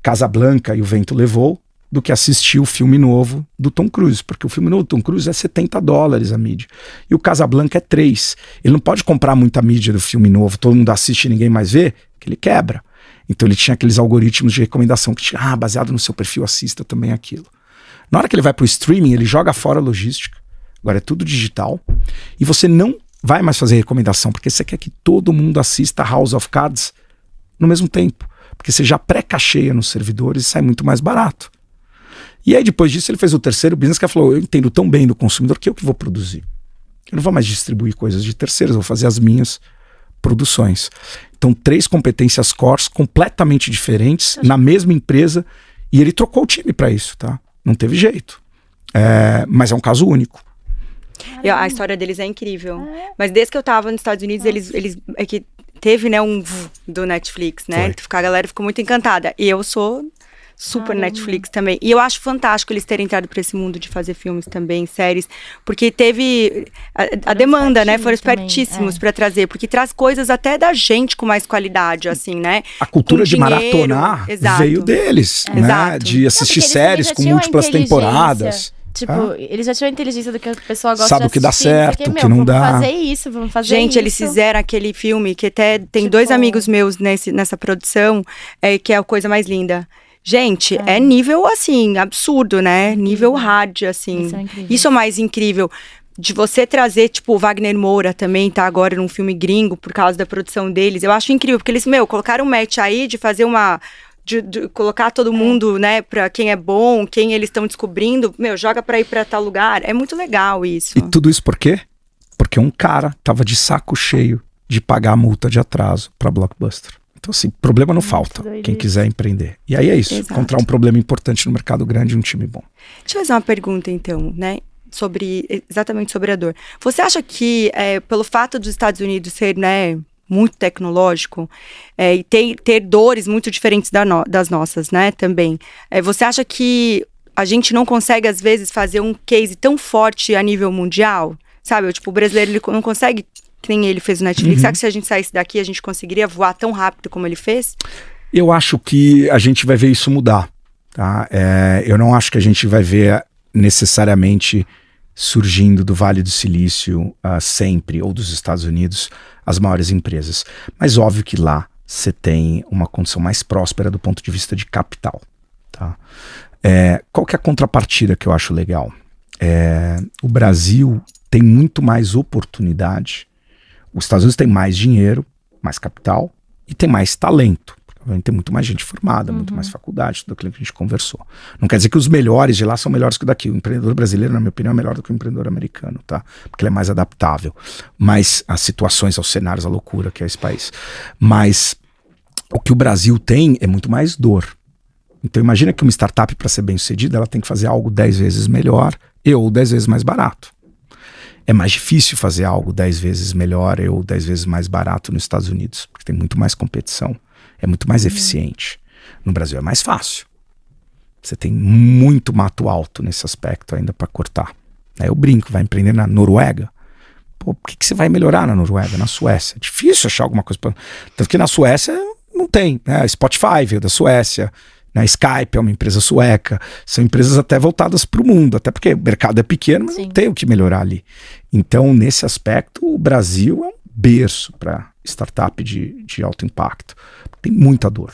Casablanca e O Vento Levou do que assistir o filme novo do Tom Cruise, porque o filme novo do Tom Cruise é $70 a mídia, e o Casablanca é 3. Ele não pode comprar muita mídia do filme novo, todo mundo assiste e ninguém mais vê, que ele quebra. Então ele tinha aqueles algoritmos de recomendação que tinha, baseado no seu perfil, assista também aquilo. Na hora que ele vai pro streaming, ele joga fora a logística, agora é tudo digital, e você não vai mais fazer recomendação, porque você quer que todo mundo assista House of Cards no mesmo tempo, porque você já pré-cacheia nos servidores e sai muito mais barato. E aí depois disso ele fez o terceiro business, que ele falou, eu entendo tão bem do consumidor que eu que vou produzir. Eu não vou mais distribuir coisas de terceiros, eu vou fazer as minhas produções. Então 3 competências cores completamente diferentes na mesma empresa, e ele trocou o time para isso, tá? Não teve jeito. Mas é um caso único. A história deles é incrível. Mas desde que eu tava nos Estados Unidos, eles é que teve, né, um do Netflix, né? A galera ficou muito encantada. E eu sou super Netflix também. E eu acho fantástico eles terem entrado para esse mundo de fazer filmes também, séries, porque teve a demanda, né? Foram espertíssimos para trazer, porque traz coisas até da gente com mais qualidade, assim, né? A cultura de maratonar veio deles, né? De assistir séries com múltiplas temporadas. Tipo, eles já tinham a inteligência do que a pessoa gosta Sabe de assistir. O que dá certo, o que não dá. Vamos fazer isso, vamos fazer isso. Gente, eles fizeram aquele filme que até tem 2 amigos meus nessa produção, que é a coisa mais linda. Gente, é nível, assim, absurdo, né? Nível hard, assim. Isso é o mais incrível. De você trazer, tipo, o Wagner Moura também tá agora num filme gringo por causa da produção deles. Eu acho incrível, porque eles, colocaram um match aí de fazer uma... De colocar todo mundo, né, pra quem é bom, quem eles estão descobrindo, joga pra ir pra tal lugar. É muito legal isso. E tudo isso por quê? Porque um cara tava de saco cheio de pagar a multa de atraso pra Blockbuster. Então, assim, problema não falta, quem quiser empreender. E aí é isso, encontrar um problema importante no mercado grande e um time bom. Deixa eu fazer uma pergunta, então, né, exatamente sobre a dor. Você acha que, pelo fato dos Estados Unidos ser, né, muito tecnológico, e ter dores muito diferentes das nossas, né, também, você acha que a gente não consegue, às vezes, fazer um case tão forte a nível mundial? Sabe, tipo, o brasileiro ele não consegue... que nem ele fez o Netflix. Será que se a gente saísse daqui, a gente conseguiria voar tão rápido como ele fez? Eu acho que a gente vai ver isso mudar, tá? Eu não acho que a gente vai ver necessariamente surgindo do Vale do Silício sempre, ou dos Estados Unidos, as maiores empresas. Mas óbvio que lá você tem uma condição mais próspera do ponto de vista de capital, tá? Qual que é a contrapartida que eu acho legal? O Brasil tem muito mais oportunidade. Os Estados Unidos têm mais dinheiro, mais capital e tem mais talento. Tem muito mais gente formada, muito mais faculdade, tudo aquilo que a gente conversou. Não quer dizer que os melhores de lá são melhores que o daqui. O empreendedor brasileiro, na minha opinião, é melhor do que o empreendedor americano, tá? Porque ele é mais adaptável. Mas as situações, aos cenários, a loucura que é esse país. Mas o que o Brasil tem é muito mais dor. Então imagina que uma startup, para ser bem sucedida, ela tem que fazer algo 10 vezes melhor ou 10 vezes mais barato. É mais difícil fazer algo 10 vezes melhor ou 10 vezes mais barato nos Estados Unidos, porque tem muito mais competição, é muito mais eficiente. No Brasil é mais fácil. Você tem muito mato alto nesse aspecto ainda para cortar. Eu brinco, vai empreender na Noruega. Pô, por que você vai melhorar na Noruega, na Suécia? É difícil achar alguma coisa. Tanto que na Suécia não tem, né? Spotify veio da Suécia, né? Skype é uma empresa sueca, são empresas até voltadas para o mundo, até porque o mercado é pequeno, mas não tem o que melhorar ali. Então, nesse aspecto, o Brasil é um berço para startup de alto impacto. Tem muita dor.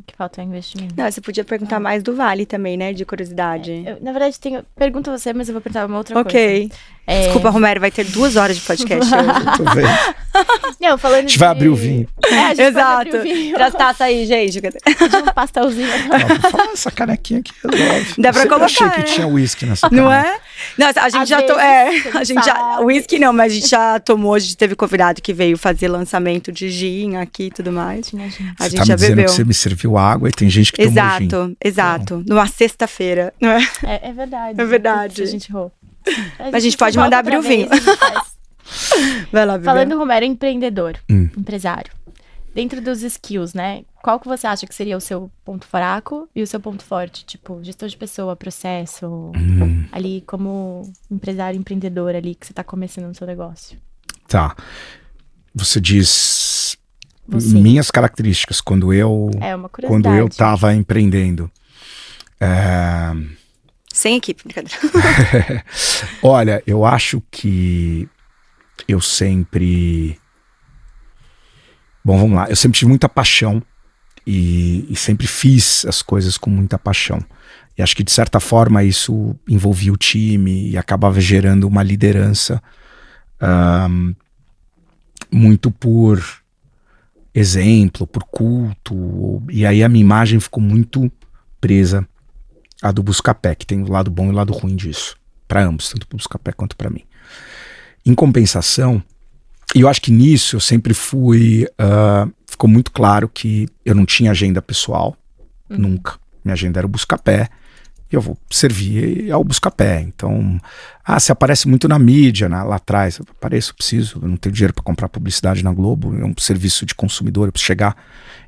Que falta investimento. Não, você podia perguntar mais do Vale também, né? De curiosidade. Na verdade, pergunto a você, mas eu vou perguntar uma outra coisa. Ok. Desculpa, Romero, vai ter 2 horas de podcast hoje. Tô vendo. Não, falando A gente vai abrir o vinho. A gente Exato. pode abrir o vinho. Traz taça aí, gente. Pedir um pastelzinho. Fala essa canequinha aqui. Dá pra Eu colocar, achei que né? tinha uísque nessa caneca. Não é? Não, a gente Às já vezes, a gente já. Whisky não, mas a gente já tomou, a gente teve convidado que veio fazer lançamento de gin aqui e tudo mais. Tinha gente. A Você gente tá me já dizendo bebeu. que você me serviu água e tem gente que tomou gin. Exato. Numa sexta-feira, não é? É verdade. É verdade. A gente errou. A gente pode mandar abrir o vinho. Vai lá, Bebê. Falando, Romero, empreendedor, empresário. Dentro dos skills, né? Qual que você acha que seria o seu ponto fraco e o seu ponto forte? Tipo, gestão de pessoa, processo, ali como empresário, empreendedor ali, que você tá começando no seu negócio. Tá. Você diz Você. minhas características quando eu É uma curiosidade. quando eu tava empreendendo. Sem equipe, brincadeira. Olha, eu acho que eu sempre... Bom, vamos lá. Eu sempre tive muita paixão e sempre fiz as coisas com muita paixão. E acho que, de certa forma, isso envolvia o time e acabava gerando uma liderança muito por exemplo, por culto. E aí a minha imagem ficou muito presa à do Buscapé, que tem o lado bom e o lado ruim disso. Para ambos, tanto para o Buscapé quanto para mim. Em compensação, e eu acho que nisso eu sempre fui... ficou muito claro que eu não tinha agenda pessoal, nunca. Minha agenda era o Buscapé, e eu vou servir ao Buscapé. Então, você aparece muito na mídia, lá atrás. Eu apareço, preciso, eu não tenho dinheiro para comprar publicidade na Globo, é um serviço de consumidor, eu preciso chegar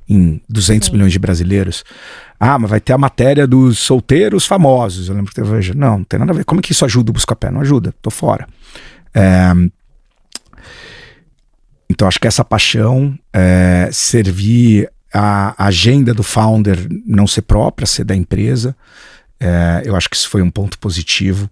em 200 milhões de brasileiros. Mas vai ter a matéria dos solteiros famosos. Eu lembro que teve... Não tem nada a ver. Como é que isso ajuda o Buscapé? Não ajuda, tô fora. Então acho que essa paixão, servir a agenda do founder não ser própria, ser da empresa, eu acho que isso foi um ponto positivo.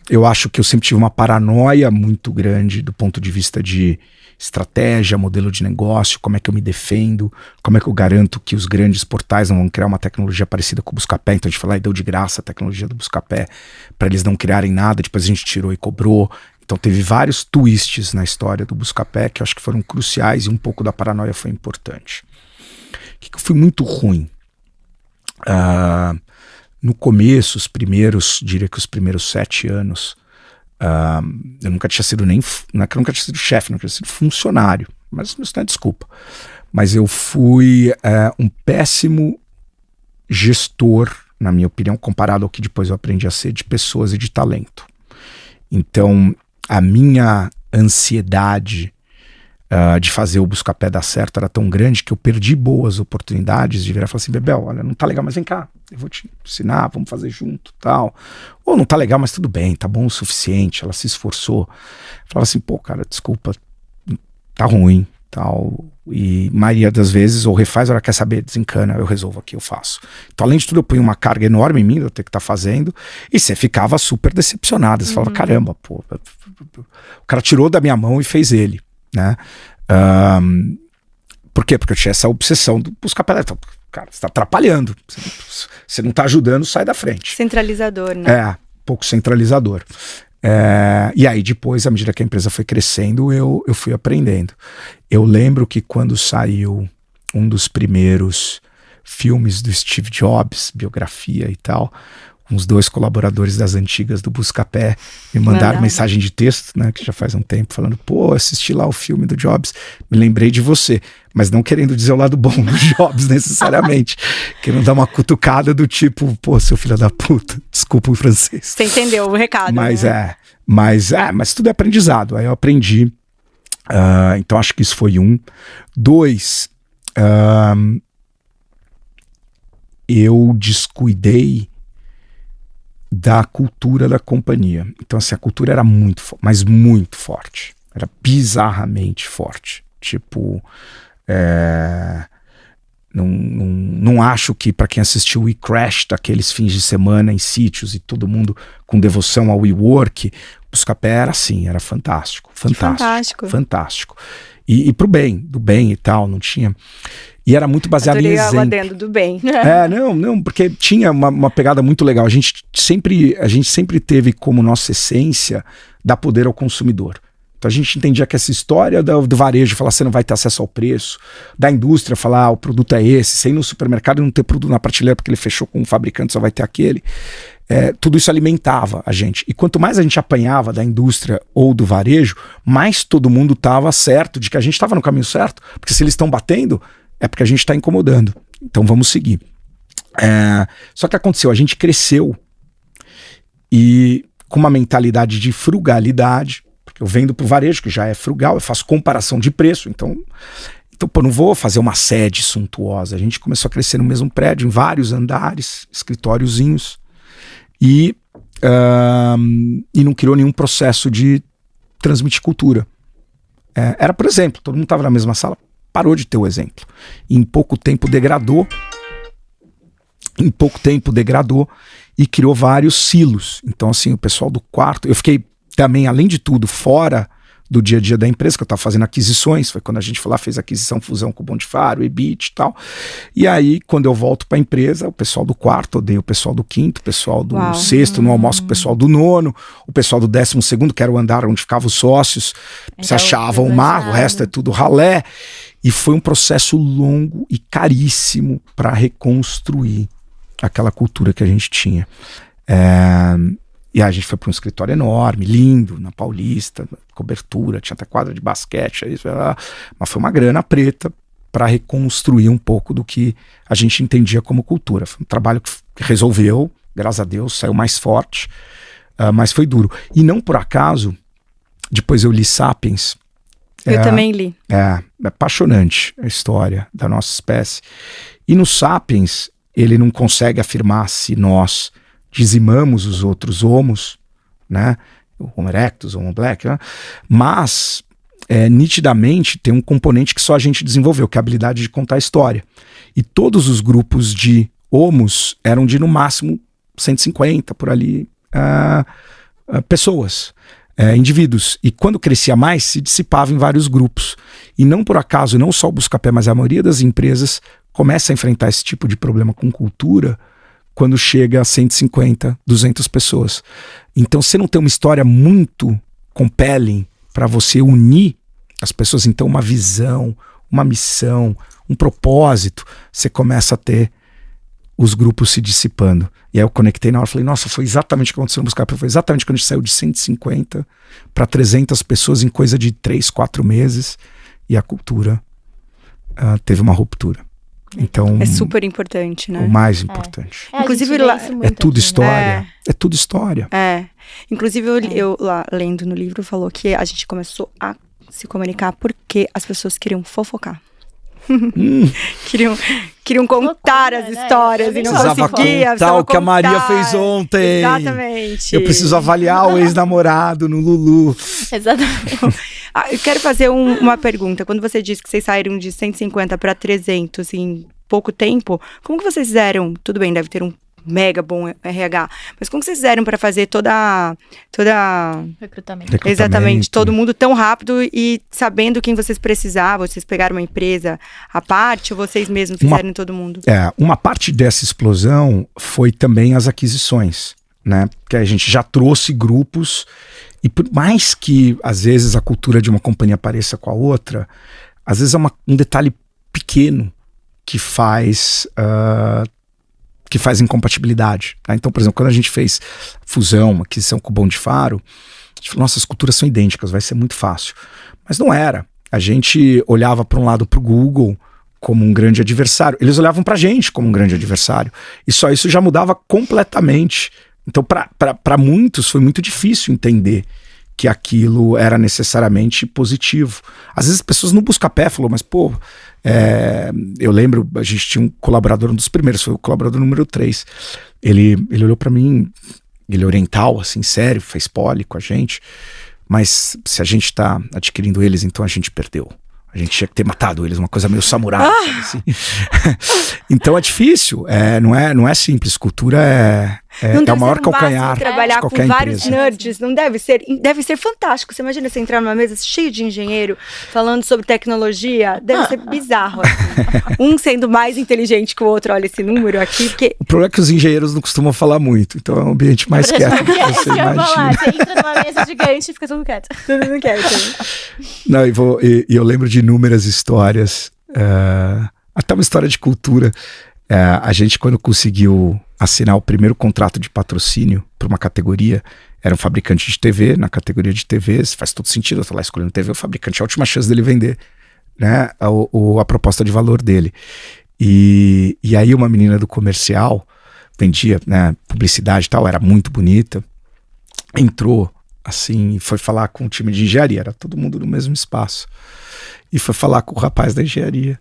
Eu acho que eu sempre tive uma paranoia muito grande do ponto de vista de estratégia, modelo de negócio, como é que eu me defendo, como é que eu garanto que os grandes portais não vão criar uma tecnologia parecida com o Buscapé. Então a gente falou, deu de graça a tecnologia do Buscapé para eles não criarem nada, depois a gente tirou e cobrou. Então teve vários twists na história do Buscapé que eu acho que foram cruciais e um pouco da paranoia foi importante. O que eu fui muito ruim? No começo, diria que os primeiros 7 anos, eu nunca tinha sido não é que eu nunca tinha sido chefe, nunca tinha sido funcionário, mas isso não é desculpa. Mas eu fui um péssimo gestor, na minha opinião, comparado ao que depois eu aprendi a ser de pessoas e de talento. Então, a minha ansiedade de fazer o Buscapé dar certo era tão grande que eu perdi boas oportunidades de virar e falar assim, Bebel, olha, não tá legal, mas vem cá, eu vou te ensinar, vamos fazer junto, tal. Ou não tá legal, mas tudo bem, tá bom o suficiente, ela se esforçou. Falava assim, pô, cara, desculpa, tá ruim, tal. E maioria das vezes, ou refaz, ela quer saber, desencana, eu resolvo aqui, eu faço. Então, além de tudo, eu ponho uma carga enorme em mim, eu tenho que estar fazendo, e você ficava super decepcionado, você falava, caramba, pô, o cara tirou da minha mão e fez ele, né? Por quê? Porque eu tinha essa obsessão do Buscapé. Então, cara, você tá atrapalhando, você não tá ajudando, sai da frente. Centralizador, né? Pouco centralizador. E aí depois, à medida que a empresa foi crescendo, eu fui aprendendo. Eu lembro que quando saiu um dos primeiros filmes do Steve Jobs, biografia e tal, uns 2 colaboradores das antigas do Buscapé me mandaram mensagem de texto, né, que já faz um tempo, falando, pô, assisti lá o filme do Jobs, me lembrei de você, mas não querendo dizer o lado bom do Jobs necessariamente, querendo dar uma cutucada do tipo, pô, seu filho da puta, desculpa o francês. Você entendeu o recado, mas né? Mas tudo é aprendizado, aí eu aprendi, então acho que isso foi 1. 2, eu descuidei da cultura da companhia. Então, assim, a cultura era mas muito forte. Era bizarramente forte. Tipo, não acho que para quem assistiu o WeCrash, daqueles fins de semana em sítios e todo mundo com devoção ao WeWork, Buscapé era assim, era fantástico. Fantástico. Fantástico. E pro bem, do bem e tal, não tinha... E era muito baseado em exemplo. Adendo do bem. Não, porque tinha uma pegada muito legal. A gente sempre teve como nossa essência dar poder ao consumidor. Então a gente entendia que essa história do varejo, falar você não vai ter acesso ao preço, da indústria falar o produto é esse, você ir no supermercado e não ter produto na prateleira porque ele fechou com um fabricante, só vai ter aquele. Tudo isso alimentava a gente. E quanto mais a gente apanhava da indústria ou do varejo, mais todo mundo estava certo de que a gente estava no caminho certo. Porque se eles estão batendo, é porque a gente está incomodando. Então vamos seguir. Só que aconteceu, a gente cresceu e com uma mentalidade de frugalidade, porque eu vendo para o varejo, que já é frugal, eu faço comparação de preço, então pô, não vou fazer uma sede suntuosa. A gente começou a crescer no mesmo prédio, em vários andares, escritóriozinhos, e não criou nenhum processo de transmitir cultura. Era, por exemplo, todo mundo estava na mesma sala, parou de ter o exemplo. E em pouco tempo degradou e criou vários silos. Então, assim, o pessoal do quarto... Eu fiquei também, além de tudo, fora do dia a dia da empresa, que eu estava fazendo aquisições. Foi quando a gente foi lá, fez aquisição, fusão com o Bom de Faro, EBIT e tal. E aí, quando eu volto para a empresa, o pessoal do quarto odeia o pessoal do quinto, o pessoal do sexto, no almoço com o pessoal do nono, o pessoal do 12º, que era o andar onde ficavam os sócios, se achavam o mar, o resto é tudo ralé. E foi um processo longo e caríssimo para reconstruir aquela cultura que a gente tinha. E a gente foi para um escritório enorme, lindo, na Paulista, cobertura, tinha até quadra de basquete, mas foi uma grana preta para reconstruir um pouco do que a gente entendia como cultura. Foi um trabalho que resolveu, graças a Deus, saiu mais forte, mas foi duro. E não por acaso, depois eu li Sapiens. Eu também li. É apaixonante a história da nossa espécie. E no Sapiens, ele não consegue afirmar se nós dizimamos os outros homos, né? O Homo erectus, o Homo black, né? Mas nitidamente tem um componente que só a gente desenvolveu, que é a habilidade de contar a história. E todos os grupos de homos eram de no máximo 150 por ali pessoas. Indivíduos, e quando crescia mais se dissipava em vários grupos, e não por acaso, não só o Buscapé, mas a maioria das empresas começa a enfrentar esse tipo de problema com cultura quando chega a 150, 200 pessoas. Então você não tem uma história muito compelling para você unir as pessoas, então uma visão, uma missão, um propósito, você começa a ter os grupos se dissipando. E aí eu conectei na hora e falei, nossa, foi exatamente o que aconteceu no Buscapé. Foi exatamente quando a gente saiu de 150 para 300 pessoas em coisa de 3, 4 meses. E a cultura teve uma ruptura. Então, é super importante, né? O mais importante. Inclusive, é tudo história. É tudo história. Inclusive, eu lá lendo no livro, falou que a gente começou a se comunicar porque as pessoas queriam fofocar. Queriam contar as histórias, né? E não conseguia. Contar o que a Maria fez ontem. Exatamente. Eu preciso avaliar o ex-namorado no Lulu. Exatamente. Eu quero fazer uma pergunta. Quando você disse que vocês saíram de 150 para 300 em pouco tempo, como que vocês fizeram? Tudo bem, deve ter um mega bom RH, mas como que vocês fizeram para fazer toda recrutamento. Exatamente, todo mundo tão rápido e sabendo quem vocês precisavam? Vocês pegaram uma empresa à parte ou vocês mesmos fizeram todo mundo? Uma parte dessa explosão foi também as aquisições, né? Porque a gente já trouxe grupos e por mais que às vezes a cultura de uma companhia pareça com a outra, às vezes é um detalhe pequeno que faz incompatibilidade. Tá? Então, por exemplo, quando a gente fez fusão, aquisição com o Bom de Faro, a gente falou, nossas culturas são idênticas, vai ser muito fácil. Mas não era. A gente olhava para um lado para o Google como um grande adversário. Eles olhavam para a gente como um grande adversário. E só isso já mudava completamente. Então, para muitos, foi muito difícil entender que aquilo era necessariamente positivo. Às vezes as pessoas no Buscapé falaram, mas pô, eu lembro, a gente tinha um colaborador, um dos primeiros, foi o colaborador número 3. Ele olhou pra mim, ele é oriental, assim, sério, fez poli com a gente, mas se a gente tá adquirindo eles, então a gente perdeu. A gente tinha que ter matado eles, uma coisa meio samurai, sabe, assim. Então é difícil, não é simples. Cultura É o maior calcanhar trabalhar de com qualquer vários empresa. nerds, não deve ser fantástico. Você imagina você entrar numa mesa cheia de engenheiro falando sobre tecnologia, deve ser bizarro. Assim. Um sendo mais inteligente que o outro, olha esse número aqui, porque... O problema é que os engenheiros não costumam falar muito, então é um ambiente mais quieto que você imagina. Você entra numa mesa gigante e fica tudo quieto. Tudo quieto. Não, e eu lembro de inúmeras histórias, até uma história de cultura. A gente, quando conseguiu assinar o primeiro contrato de patrocínio para uma categoria, era um fabricante de TV, na categoria de TVs, faz todo sentido, eu tô lá escolhendo TV, o fabricante é a última chance dele vender, né, a proposta de valor dele. E aí uma menina do comercial, vendia, né, publicidade e tal, era muito bonita, entrou assim, e foi falar com o time de engenharia, era todo mundo no mesmo espaço, e foi falar com o rapaz da engenharia,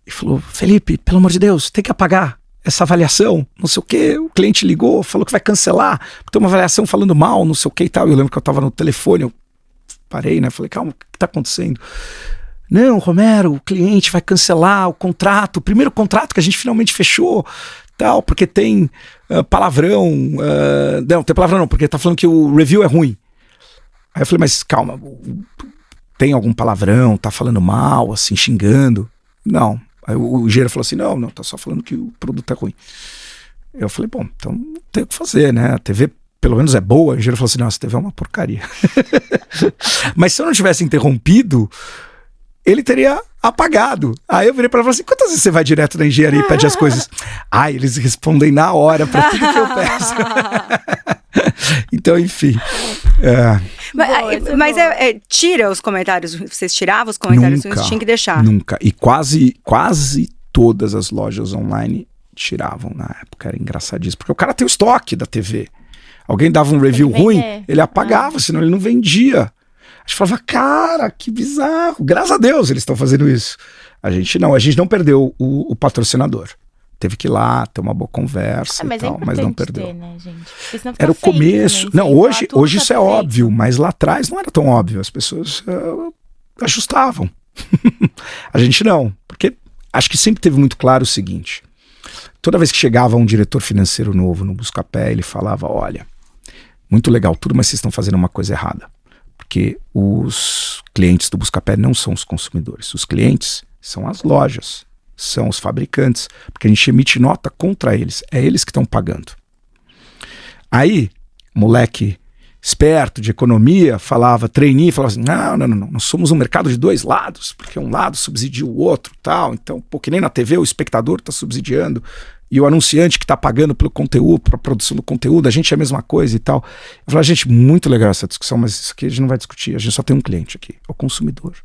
e falou: Felipe, pelo amor de Deus, tem que apagar essa avaliação, não sei o que, o cliente ligou, falou que vai cancelar, tem uma avaliação falando mal, não sei o que e tal. Eu lembro que eu tava no telefone, eu parei, né, falei: calma, o que tá acontecendo? Não, Romero, o cliente vai cancelar o contrato, o primeiro contrato que a gente finalmente fechou, tal, porque tem palavrão, não, tem palavrão não, porque tá falando que o review é ruim. Aí eu falei: mas calma, tem algum palavrão, tá falando mal, assim, xingando? Não. Aí o engenheiro falou assim: não, tá só falando que o produto é ruim. Eu falei: bom, então não tem o que fazer, né? A TV pelo menos é boa. O engenheiro falou assim: não, essa TV é uma porcaria. Mas se eu não tivesse interrompido, ele teria apagado. Aí eu virei para ele e falei assim: quantas vezes você vai direto na engenharia e pede as coisas? Eles respondem na hora para tudo que eu peço. Então, enfim. Mas tira os comentários, vocês tiravam os comentários, vocês tinham que deixar. Nunca. E quase todas as lojas online tiravam na época. Era engraçadíssimo. Porque o cara tem o estoque da TV. Alguém dava um review ruim, ele apagava, senão ele não vendia. A gente falava: cara, que bizarro. Graças a Deus eles estão fazendo isso. A gente não perdeu o patrocinador. Teve que ir lá, ter uma boa conversa e tal, mas não perdeu. Ter, né, gente? Era o começo. Não, hoje isso é óbvio, mas lá atrás não era tão óbvio. As pessoas ajustavam. A gente não, porque acho que sempre teve muito claro o seguinte: toda vez que chegava um diretor financeiro novo no Buscapé, ele falava: olha, muito legal tudo, mas vocês estão fazendo uma coisa errada. Porque os clientes do Buscapé não são os consumidores. Os clientes são as lojas, são os fabricantes, porque a gente emite nota contra eles, é eles que estão pagando. Aí, moleque esperto de economia, trainee, falava assim: não, nós somos um mercado de dois lados, porque um lado subsidia o outro, tal, então, que nem na TV o espectador está subsidiando, e o anunciante que está pagando pelo conteúdo, para a produção do conteúdo, a gente é a mesma coisa e tal. Eu falei: gente, muito legal essa discussão, mas isso aqui a gente não vai discutir, a gente só tem um cliente aqui, é o consumidor.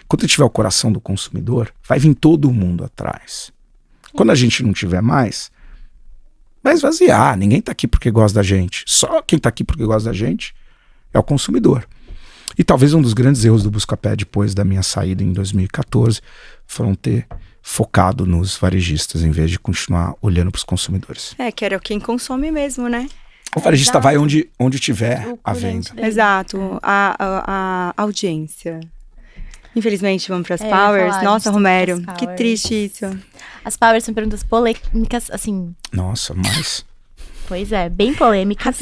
Quando ele tiver o coração do consumidor, vai vir todo mundo atrás. Quando a gente não tiver mais, vai esvaziar, ninguém está aqui porque gosta da gente, só quem está aqui porque gosta da gente é o consumidor. E talvez um dos grandes erros do Buscapé depois da minha saída em 2014 foram ter focado nos varejistas em vez de continuar olhando para os consumidores. Que era quem consome mesmo, né? O varejista vai onde tiver a venda. Exato, a audiência. Infelizmente, vamos para as Powers. Nossa, Romero, que triste isso. As Powers são perguntas polêmicas, assim... Nossa, mas... Pois é, bem polêmicas.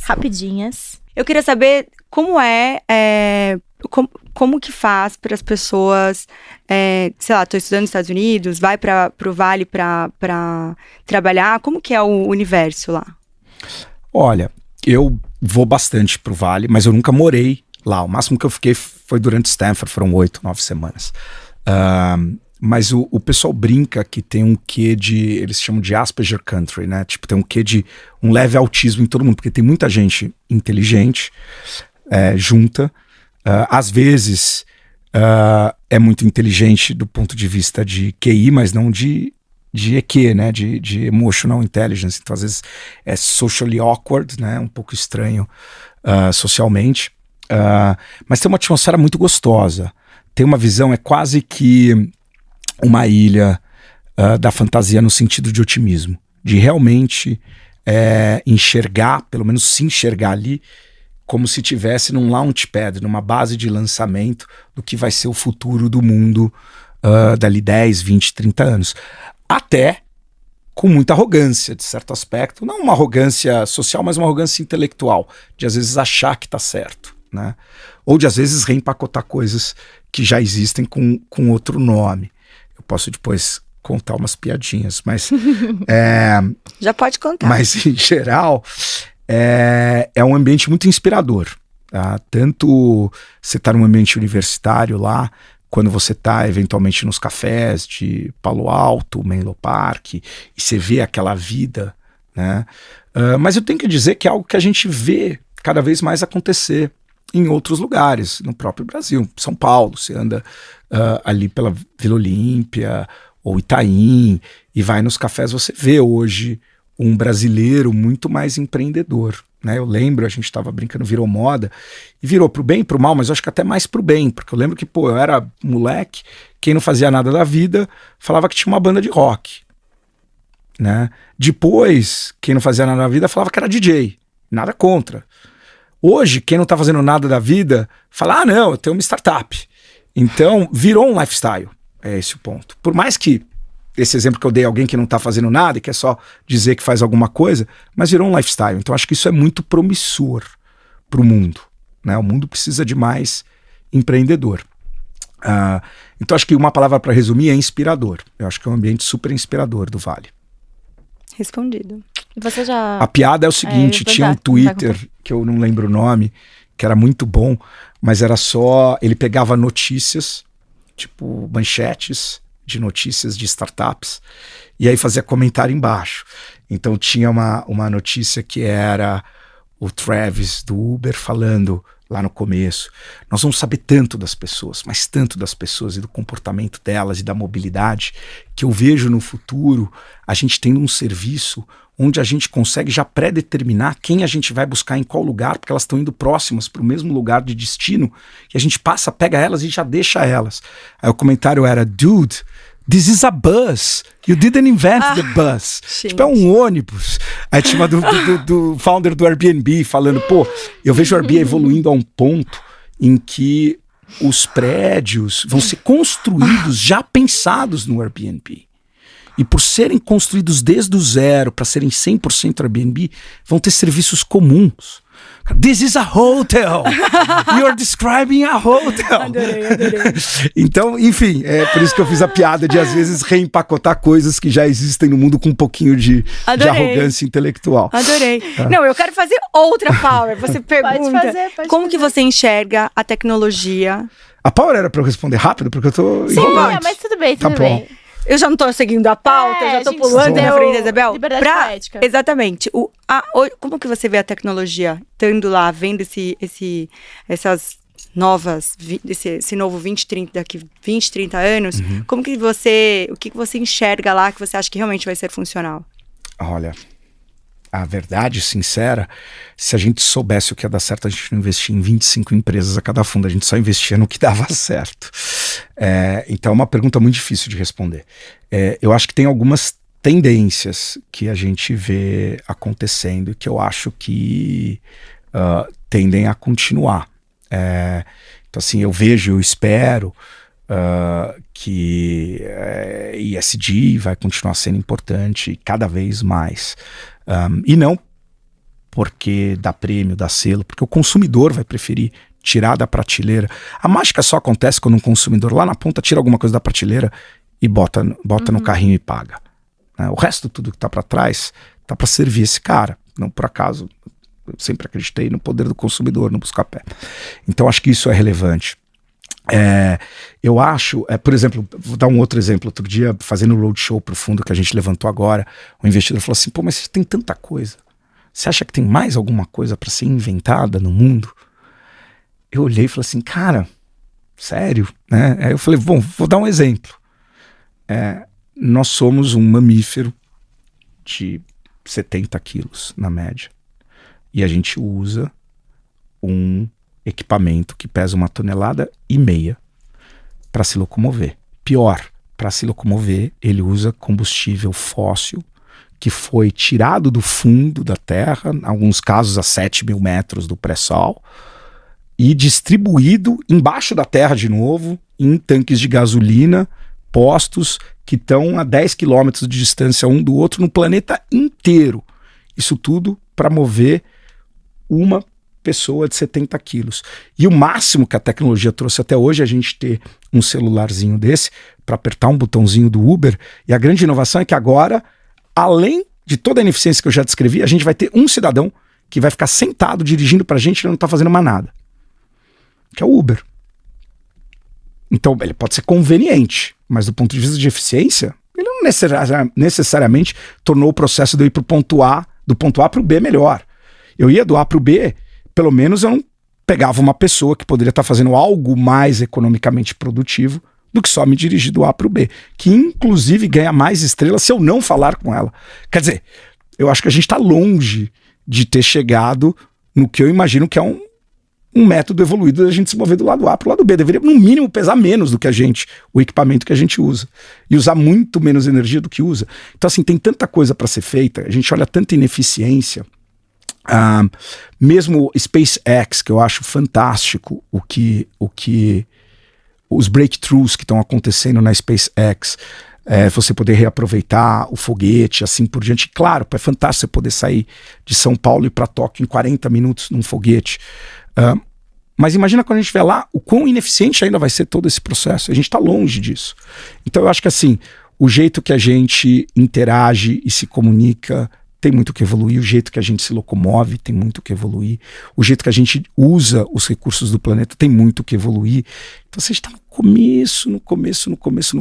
Rapidinhas. Eu queria saber como como que faz para as pessoas, sei lá, estou estudando nos Estados Unidos, vai para o Vale para trabalhar, como que é o universo lá? Olha, eu vou bastante pro Vale, mas eu nunca morei lá. O máximo que eu fiquei foi durante Stanford, foram 8, 9 semanas. Mas o pessoal brinca que tem um quê de, eles chamam de Asperger Country, né? Tipo, tem um quê de um leve autismo em todo mundo, porque tem muita gente inteligente junta. Às vezes é muito inteligente do ponto de vista de QI, mas não de EQ, né? De emotional intelligence. Então, às vezes é socially awkward, né? Um pouco estranho socialmente. Mas tem uma atmosfera muito gostosa. Tem uma visão, é quase que uma ilha da fantasia no sentido de otimismo, de realmente enxergar, pelo menos se enxergar ali, como se estivesse num launchpad, numa base de lançamento do que vai ser o futuro do mundo dali 10, 20, 30 anos. Até com muita arrogância, de certo aspecto. Não uma arrogância social, mas uma arrogância intelectual, de às vezes achar que está certo, né? Ou de às vezes reempacotar coisas que já existem com outro nome. Eu posso depois contar umas piadinhas, mas... Já pode contar. Mas, em geral, é um ambiente muito inspirador. Tá? Tanto você está num ambiente universitário lá, quando você está eventualmente nos cafés de Palo Alto, Menlo Park, e você vê aquela vida, né? Mas eu tenho que dizer que é algo que a gente vê cada vez mais acontecer em outros lugares, no próprio Brasil. São Paulo, você anda ali pela Vila Olímpia ou Itaim e vai nos cafés, você vê hoje um brasileiro muito mais empreendedor, né? Eu lembro, a gente estava brincando, virou moda, e virou pro bem e pro mal, mas eu acho que até mais pro bem, porque eu lembro que, eu era moleque, quem não fazia nada da vida falava que tinha uma banda de rock, né? Depois, quem não fazia nada da vida falava que era DJ, nada contra. Hoje, quem não tá fazendo nada da vida fala, não, eu tenho uma startup. Então, virou um lifestyle, é esse o ponto. Por mais que esse exemplo que eu dei, alguém que não está fazendo nada e quer só dizer que faz alguma coisa, mas virou um lifestyle. Então acho que isso é muito promissor para o mundo, né? O mundo precisa de mais empreendedor. Então acho que uma palavra para resumir é inspirador. Eu acho que é um ambiente super inspirador do Vale. Respondido. Você já... A piada é o seguinte, tinha um Twitter, que eu não lembro o nome, que era muito bom, mas era só... Ele pegava notícias, tipo manchetes de notícias de startups, e aí fazia comentário embaixo. Então tinha uma notícia que era o Travis do Uber falando lá no começo, nós vamos saber tanto das pessoas, mas tanto das pessoas e do comportamento delas e da mobilidade, que eu vejo no futuro a gente tendo um serviço onde a gente consegue já pré-determinar quem a gente vai buscar em qual lugar, porque elas estão indo próximas para o mesmo lugar de destino, e a gente passa, pega elas e já deixa elas. Aí o comentário era, dude, this is a bus. You didn't invent the bus. Gente. Tipo, é um ônibus. Aí tinha uma do founder do Airbnb falando, eu vejo o Airbnb evoluindo a um ponto em que os prédios vão ser construídos já pensados no Airbnb. E por serem construídos desde o zero, para serem 100% Airbnb, vão ter serviços comuns. This is a hotel. You're describing a hotel. Adorei. Então, enfim, é por isso que eu fiz a piada de às vezes reempacotar coisas que já existem no mundo com um pouquinho de arrogância intelectual. Adorei. Não, eu quero fazer outra Power. Você pergunta, pode como fazer. que você enxerga a tecnologia? A Power era para eu responder rápido, porque eu tô Sim, enrolando. mas tudo bem, Tá tudo bom. bem. Eu já não tô seguindo a pauta, já tô a gente pulando deu na frente da Isabel. liberdade poética. Exatamente. Como que você vê a tecnologia estando lá, vendo essas novas, esse novo 2030, daqui 20, 30 anos? Como que o que você enxerga lá que você acha que realmente vai ser funcional? Olha, a verdade sincera, se a gente soubesse o que ia dar certo, a gente não investia em 25 empresas a cada fundo, a gente só investia no que dava certo. Então é uma pergunta muito difícil de responder. Eu acho que tem algumas tendências que a gente vê acontecendo e que eu acho que tendem a continuar. Então assim, eu vejo, eu espero que ESG vai continuar sendo importante cada vez mais. E não porque dá prêmio, dá selo, porque o consumidor vai preferir tirar da prateleira. A mágica só acontece quando um consumidor lá na ponta tira alguma coisa da prateleira e bota no carrinho e paga. O resto, tudo que tá para trás, tá para servir esse cara. Não por acaso, eu sempre acreditei no poder do consumidor, no Buscapé. Então acho que isso é relevante. Eu acho, por exemplo, vou dar um outro exemplo. Outro dia, fazendo o roadshow pro fundo que a gente levantou agora, o investidor falou assim, mas você tem tanta coisa, você acha que tem mais alguma coisa para ser inventada no mundo? Eu olhei e falei assim, cara, sério? Né? Aí eu falei, vou dar um exemplo. Nós somos um mamífero de 70 quilos na média, e a gente usa um equipamento que pesa 1,5 toneladas para se locomover. Pior, para se locomover, ele usa combustível fóssil que foi tirado do fundo da terra, em alguns casos a 7.000 metros do pré-sal, e distribuído embaixo da terra de novo, em tanques de gasolina, postos que estão a 10 quilômetros de distância um do outro no planeta inteiro. Isso tudo para mover uma pessoa de 70 quilos. E o máximo que a tecnologia trouxe até hoje é a gente ter um celularzinho desse para apertar um botãozinho do Uber. E a grande inovação é que agora, além de toda a ineficiência que eu já descrevi, a gente vai ter um cidadão que vai ficar sentado dirigindo para a gente e não está fazendo mais nada. Que é o Uber. Então, ele pode ser conveniente, mas do ponto de vista de eficiência, ele não necessariamente tornou o processo de eu ir do ponto A para o B melhor. Eu ia do A para o B, pelo menos eu não pegava uma pessoa que poderia estar fazendo algo mais economicamente produtivo do que só me dirigir do A para o B, que inclusive ganha mais estrelas se eu não falar com ela. Quer dizer, eu acho que a gente está longe de ter chegado no que eu imagino que é um método evoluído da gente se mover do lado A para o lado B. Deveria, no mínimo, pesar menos do que o equipamento que a gente usa. E usar muito menos energia do que usa. Então, assim, tem tanta coisa para ser feita, a gente olha tanta ineficiência. Mesmo SpaceX, que eu acho fantástico os breakthroughs que estão acontecendo na SpaceX, você poder reaproveitar o foguete, assim por diante. Claro, é fantástico você poder sair de São Paulo e ir para Tóquio em 40 minutos num foguete. Mas imagina quando a gente estiver lá, o quão ineficiente ainda vai ser todo esse processo. A gente está longe disso. Então eu acho que assim, o jeito que a gente interage e se comunica tem muito que evoluir, o jeito que a gente se locomove tem muito que evoluir, o jeito que a gente usa os recursos do planeta tem muito que evoluir. Então você está no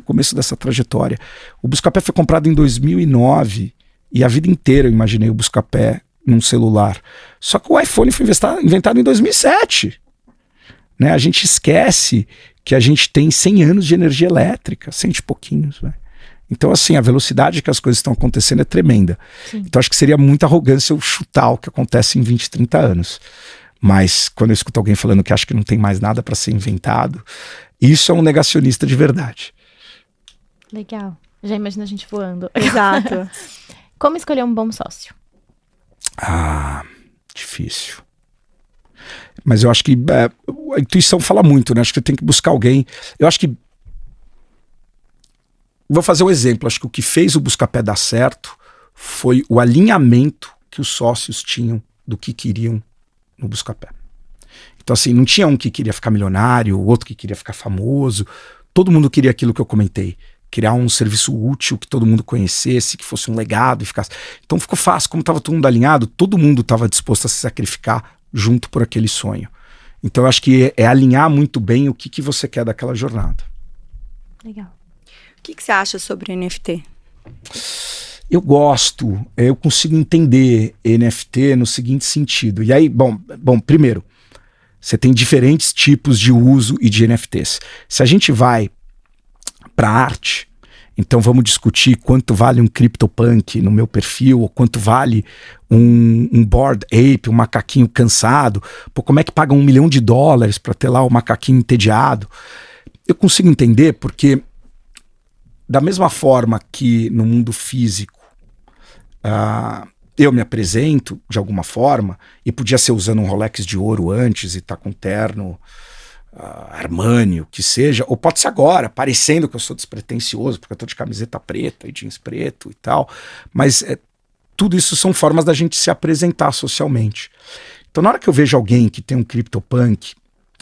começo dessa trajetória. O Buscapé foi comprado em 2009 e a vida inteira eu imaginei o Buscapé num celular. Só que o iPhone foi inventado em 2007. Né? A gente esquece que a gente tem 100 anos de energia elétrica, 100 e pouquinhos, né? Então, assim, a velocidade que as coisas estão acontecendo é tremenda. Sim. Então, acho que seria muita arrogância eu chutar o que acontece em 20, 30 anos. Mas, quando eu escuto alguém falando que acha que não tem mais nada para ser inventado, isso é um negacionista de verdade. Legal. Já imagina a gente voando. Exato. Como escolher um bom sócio? Difícil. Mas eu acho que a intuição fala muito, né? Acho que eu tenho que buscar alguém. Eu acho que vou fazer um exemplo. Acho que o que fez o Buscapé dar certo foi o alinhamento que os sócios tinham do que queriam no Buscapé. Então, assim, não tinha um que queria ficar milionário, o outro que queria ficar famoso. Todo mundo queria aquilo que eu comentei. Criar um serviço útil que todo mundo conhecesse, que fosse um legado e ficasse. Então ficou fácil. Como estava todo mundo alinhado, todo mundo estava disposto a se sacrificar junto por aquele sonho. Então eu acho que é alinhar muito bem o que você quer daquela jornada. Legal. O que você acha sobre NFT? Eu gosto, eu consigo entender NFT no seguinte sentido. E aí, bom, primeiro, você tem diferentes tipos de uso e de NFTs. Se a gente vai para arte, então vamos discutir quanto vale um CryptoPunk no meu perfil, ou quanto vale um Bored Ape, um macaquinho cansado. Pô, como é que paga $1 milhão para ter lá o macaquinho entediado? Eu consigo entender porque da mesma forma que no mundo físico eu me apresento de alguma forma, e podia ser usando um Rolex de ouro antes e tá com terno Armani, o que seja, ou pode ser agora, parecendo que eu sou despretensioso, porque eu tô de camiseta preta e jeans preto e tal, mas tudo isso são formas da gente se apresentar socialmente. Então na hora que eu vejo alguém que tem um CryptoPunk,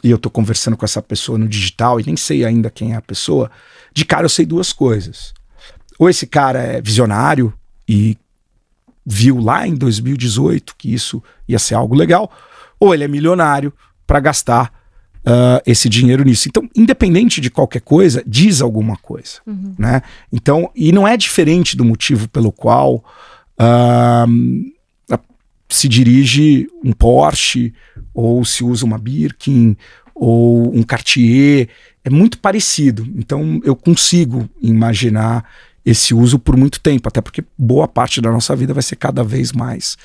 e eu tô conversando com essa pessoa no digital e nem sei ainda quem é a pessoa, de cara eu sei duas coisas. Ou esse cara é visionário e viu lá em 2018 que isso ia ser algo legal, ou ele é milionário para gastar esse dinheiro nisso. Então, independente de qualquer coisa, diz alguma coisa. Né? Então, e não é diferente do motivo pelo qual se dirige um Porsche, ou se usa uma Birkin, ou um Cartier. É muito parecido. Então, eu consigo imaginar esse uso por muito tempo, até porque boa parte da nossa vida vai ser cada vez mais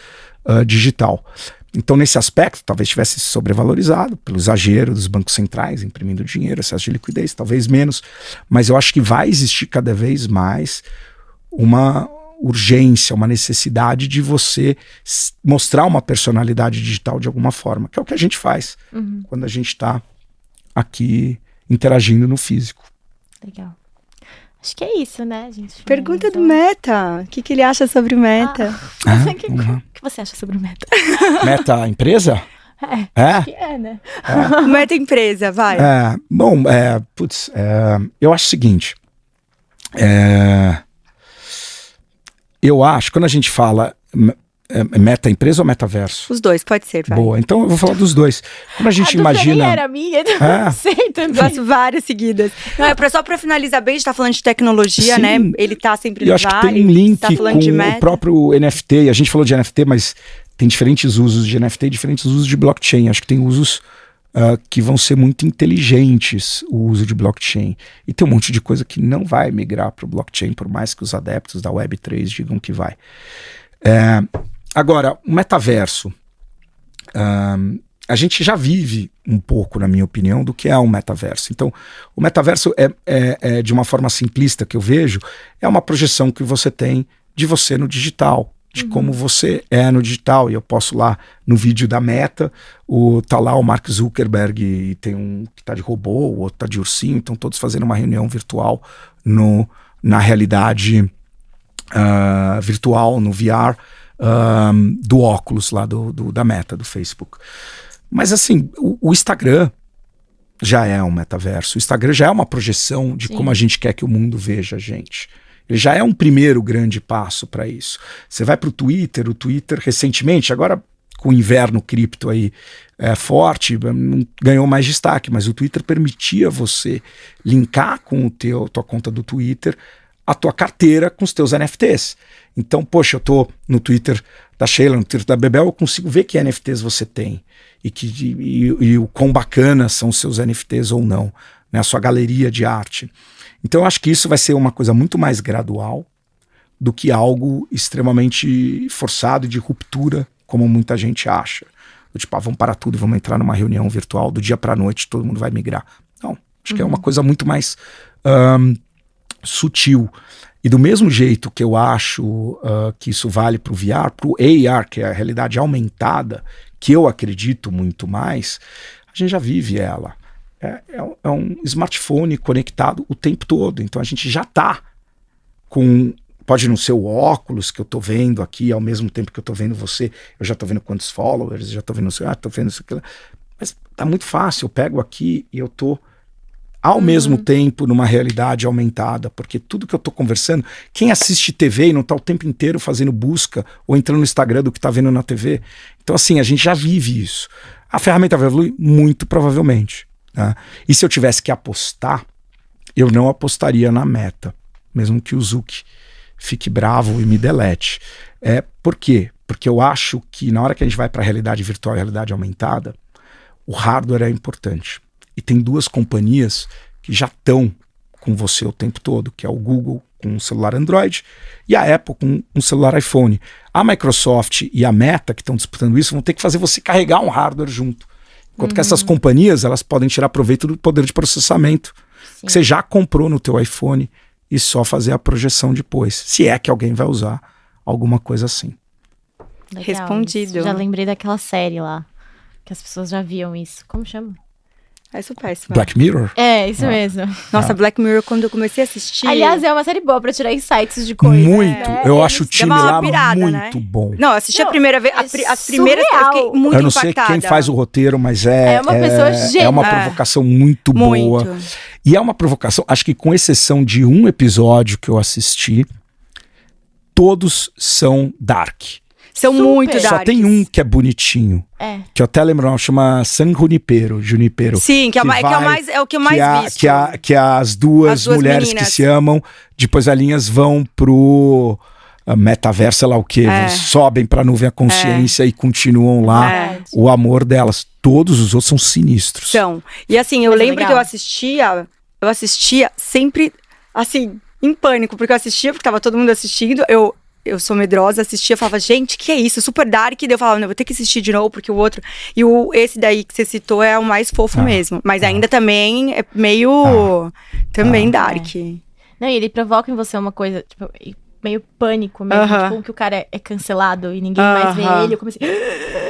digital. Então, nesse aspecto, talvez tivesse sobrevalorizado pelo exagero dos bancos centrais, imprimindo dinheiro, excesso de liquidez, talvez menos, mas eu acho que vai existir cada vez mais uma urgência, uma necessidade de você mostrar uma personalidade digital de alguma forma, que é o que a gente faz quando a gente está aqui interagindo no físico. Legal. Acho que é isso, né, gente? Pergunta do Meta. O que ele acha sobre o Meta? O que você acha sobre o Meta? Meta empresa? É? Acho que né? Meta empresa, vai. Bom, eu acho o seguinte. Eu acho, quando a gente fala meta empresa ou metaverso? Os dois, pode ser, vai. Boa, então eu vou falar dos dois. Quando a gente imagina... nem era minha, então não sei também. Gosto várias seguidas. Não, só pra finalizar bem, a gente tá falando de tecnologia, Sim, né? Ele tá sempre no eu acho que vale. tem um link tá falando com de meta. o próprio NFT. A gente falou de NFT, mas tem diferentes usos de NFT e diferentes usos de blockchain. Acho que tem usos que vão ser muito inteligentes, o uso de blockchain. E tem um monte de coisa que não vai migrar para o blockchain, por mais que os adeptos da Web3 digam que vai. Agora, o metaverso. A gente já vive um pouco, na minha opinião, do que é um metaverso. Então, o metaverso é de uma forma simplista que eu vejo, é uma projeção que você tem de você no digital, de como você é no digital. E eu posso lá no vídeo da Meta, tá lá o Mark Zuckerberg, e tem um que tá de robô, o outro tá de ursinho, então todos fazendo uma reunião virtual na realidade virtual, no VR, do óculos lá da Meta, do Facebook. Mas assim, o Instagram já é um metaverso. O Instagram já é uma projeção de como a gente quer que o mundo veja a gente. Ele já é um primeiro grande passo para isso. Você vai para o Twitter recentemente, agora com o inverno cripto aí forte, ganhou mais destaque, mas o Twitter permitia você linkar com tua conta do Twitter a tua carteira com os teus NFTs. Então, poxa, eu tô no Twitter da Sheila, no Twitter da Bebel, eu consigo ver que NFTs você tem e o quão bacana são os seus NFTs ou não, né, a sua galeria de arte. Então eu acho que isso vai ser uma coisa muito mais gradual do que algo extremamente forçado e de ruptura, como muita gente acha. Tipo, vamos parar tudo, vamos entrar numa reunião virtual, do dia para a noite todo mundo vai migrar. Não, acho que é uma coisa muito mais sutil. E do mesmo jeito que eu acho que isso vale para o VR, para o AR, que é a realidade aumentada, que eu acredito muito mais, a gente já vive ela. É um smartphone conectado o tempo todo. Então a gente já está com... Pode não ser o óculos que eu estou vendo aqui ao mesmo tempo que eu estou vendo você. Eu já estou vendo quantos followers, já estou vendo estou vendo isso aqui. Mas tá muito fácil. Eu pego aqui e eu estou ao mesmo tempo numa realidade aumentada. Porque tudo que eu estou conversando... Quem assiste TV e não está o tempo inteiro fazendo busca ou entrando no Instagram do que está vendo na TV. Então assim, a gente já vive isso. A ferramenta vai evoluir? Muito provavelmente. E se eu tivesse que apostar, eu não apostaria na Meta, mesmo que o Zuck fique bravo e me delete. Por quê? Porque eu acho que na hora que a gente vai para a realidade virtual e realidade aumentada, o hardware é importante. E tem duas companhias que já estão com você o tempo todo, que é o Google com um celular Android e a Apple com um celular iPhone. A Microsoft e a Meta, que estão disputando isso, vão ter que fazer você carregar um hardware junto. Enquanto que essas companhias, elas podem tirar proveito do poder de processamento que você já comprou no teu iPhone e só fazer a projeção depois, se é que alguém vai usar alguma coisa assim. Legal, respondido. Já lembrei daquela série lá, que as pessoas já viam isso. Como chama? Isso é péssimo. Black Mirror? Isso mesmo. Nossa, Black Mirror, quando eu comecei a assistir... Aliás, é uma série boa pra tirar insights de coisa. Muito. Eu acho o time lá pirada, muito bom. Não, eu assisti a primeira vez, as primeiras eu fiquei muito impactada. Eu não sei quem faz o roteiro, mas é uma pessoa gênia. É uma provocação muito boa. E é uma provocação, acho que com exceção de um episódio que eu assisti, todos são dark. São muito darks. Só tem um que é bonitinho. Que eu até lembro, chama San Junipero. Sim, que é o que eu mais visto. Que as duas mulheres meninas que se amam, depois as linhas vão pro metaverso, sei lá o quê. Sobem pra nuvem a consciência e continuam lá o amor delas. Todos os outros são sinistros. São. E assim, eu lembro que eu assistia sempre, assim, em pânico. Porque eu assistia, porque tava todo mundo assistindo, eu sou medrosa, assistia, falava, gente, que é isso? Super dark. E daí eu falava, não, vou ter que assistir de novo, porque o outro... E esse daí que você citou é o mais fofo mesmo. Mas ainda também é meio... também dark. Não, e ele provoca em você uma coisa, tipo... meio pânico mesmo. Aham. Tipo, que o cara é cancelado e ninguém mais vê Aham. ele. Eu comecei...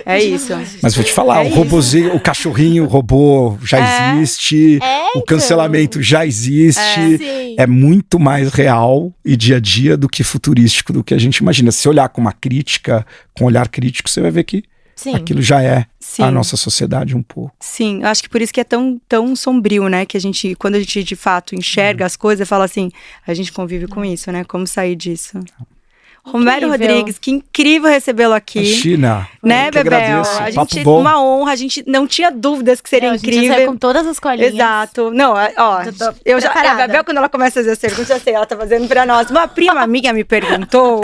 É isso. Mas vou te falar, É o robozinho, o cachorrinho, o robô já existe, o cancelamento já existe, Sim. é muito mais real e dia a dia do que futurístico, do que a gente imagina. Se olhar com uma crítica, com um olhar crítico, você vai ver que Sim. aquilo já é Sim. a nossa sociedade um pouco. Sim, eu acho que por isso que é tão sombrio, né? Que quando a gente de fato enxerga as coisas, fala assim, a gente convive com isso, né? Como sair disso? Romero Rodrigues, que incrível recebê-lo aqui. Imagina, Né, eu que Bebel? agradeço, A papo gente, bom. uma honra, a gente não tinha dúvidas que seria A gente já incrível. saiu com todas as colinhas. Exato. Não, ó, Tô eu já. A preparada. Bebel, quando ela começa a fazer as perguntas, eu sei, ela tá fazendo pra nós. Uma prima minha me perguntou.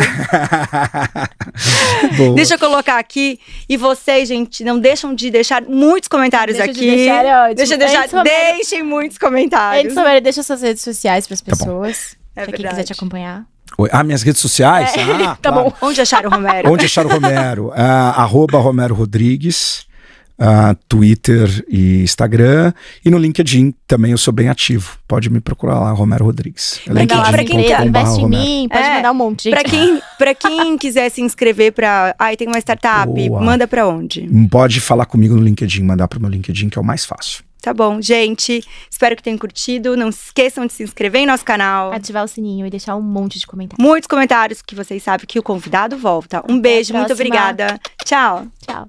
Boa. Deixa eu colocar aqui. E vocês, gente, não deixam de deixar muitos comentários Deixa de aqui. deixar, é ótimo. Deixa eu deixar. Antes, Romero- Deixem muitos comentários. Antes, Romero, deixa suas redes sociais pras pessoas. É pra quem verdade. quiser te acompanhar. Oi. Ah, minhas redes sociais? Ah, Tá claro. bom. Onde acharam o Romero? Onde achar o Romero? @ Romero Rodrigues, Twitter e Instagram. E no LinkedIn também eu sou bem ativo. Pode me procurar lá, Romero Rodrigues. É Manda lá pra pra quem empresa, quer. investe em Romero. mim, pode É, mandar um monte, gente. Pra quem quiser se inscrever pra. Ai, tem uma startup. Boa. Manda pra onde? Pode falar comigo no LinkedIn, mandar pro meu LinkedIn, que é o mais fácil. Tá bom, gente. Espero que tenham curtido. Não se esqueçam de se inscrever em nosso canal. Ativar o sininho e deixar um monte de comentários. Muitos comentários que vocês sabem que o convidado volta. Um beijo, muito próxima. obrigada. Tchau. Tchau.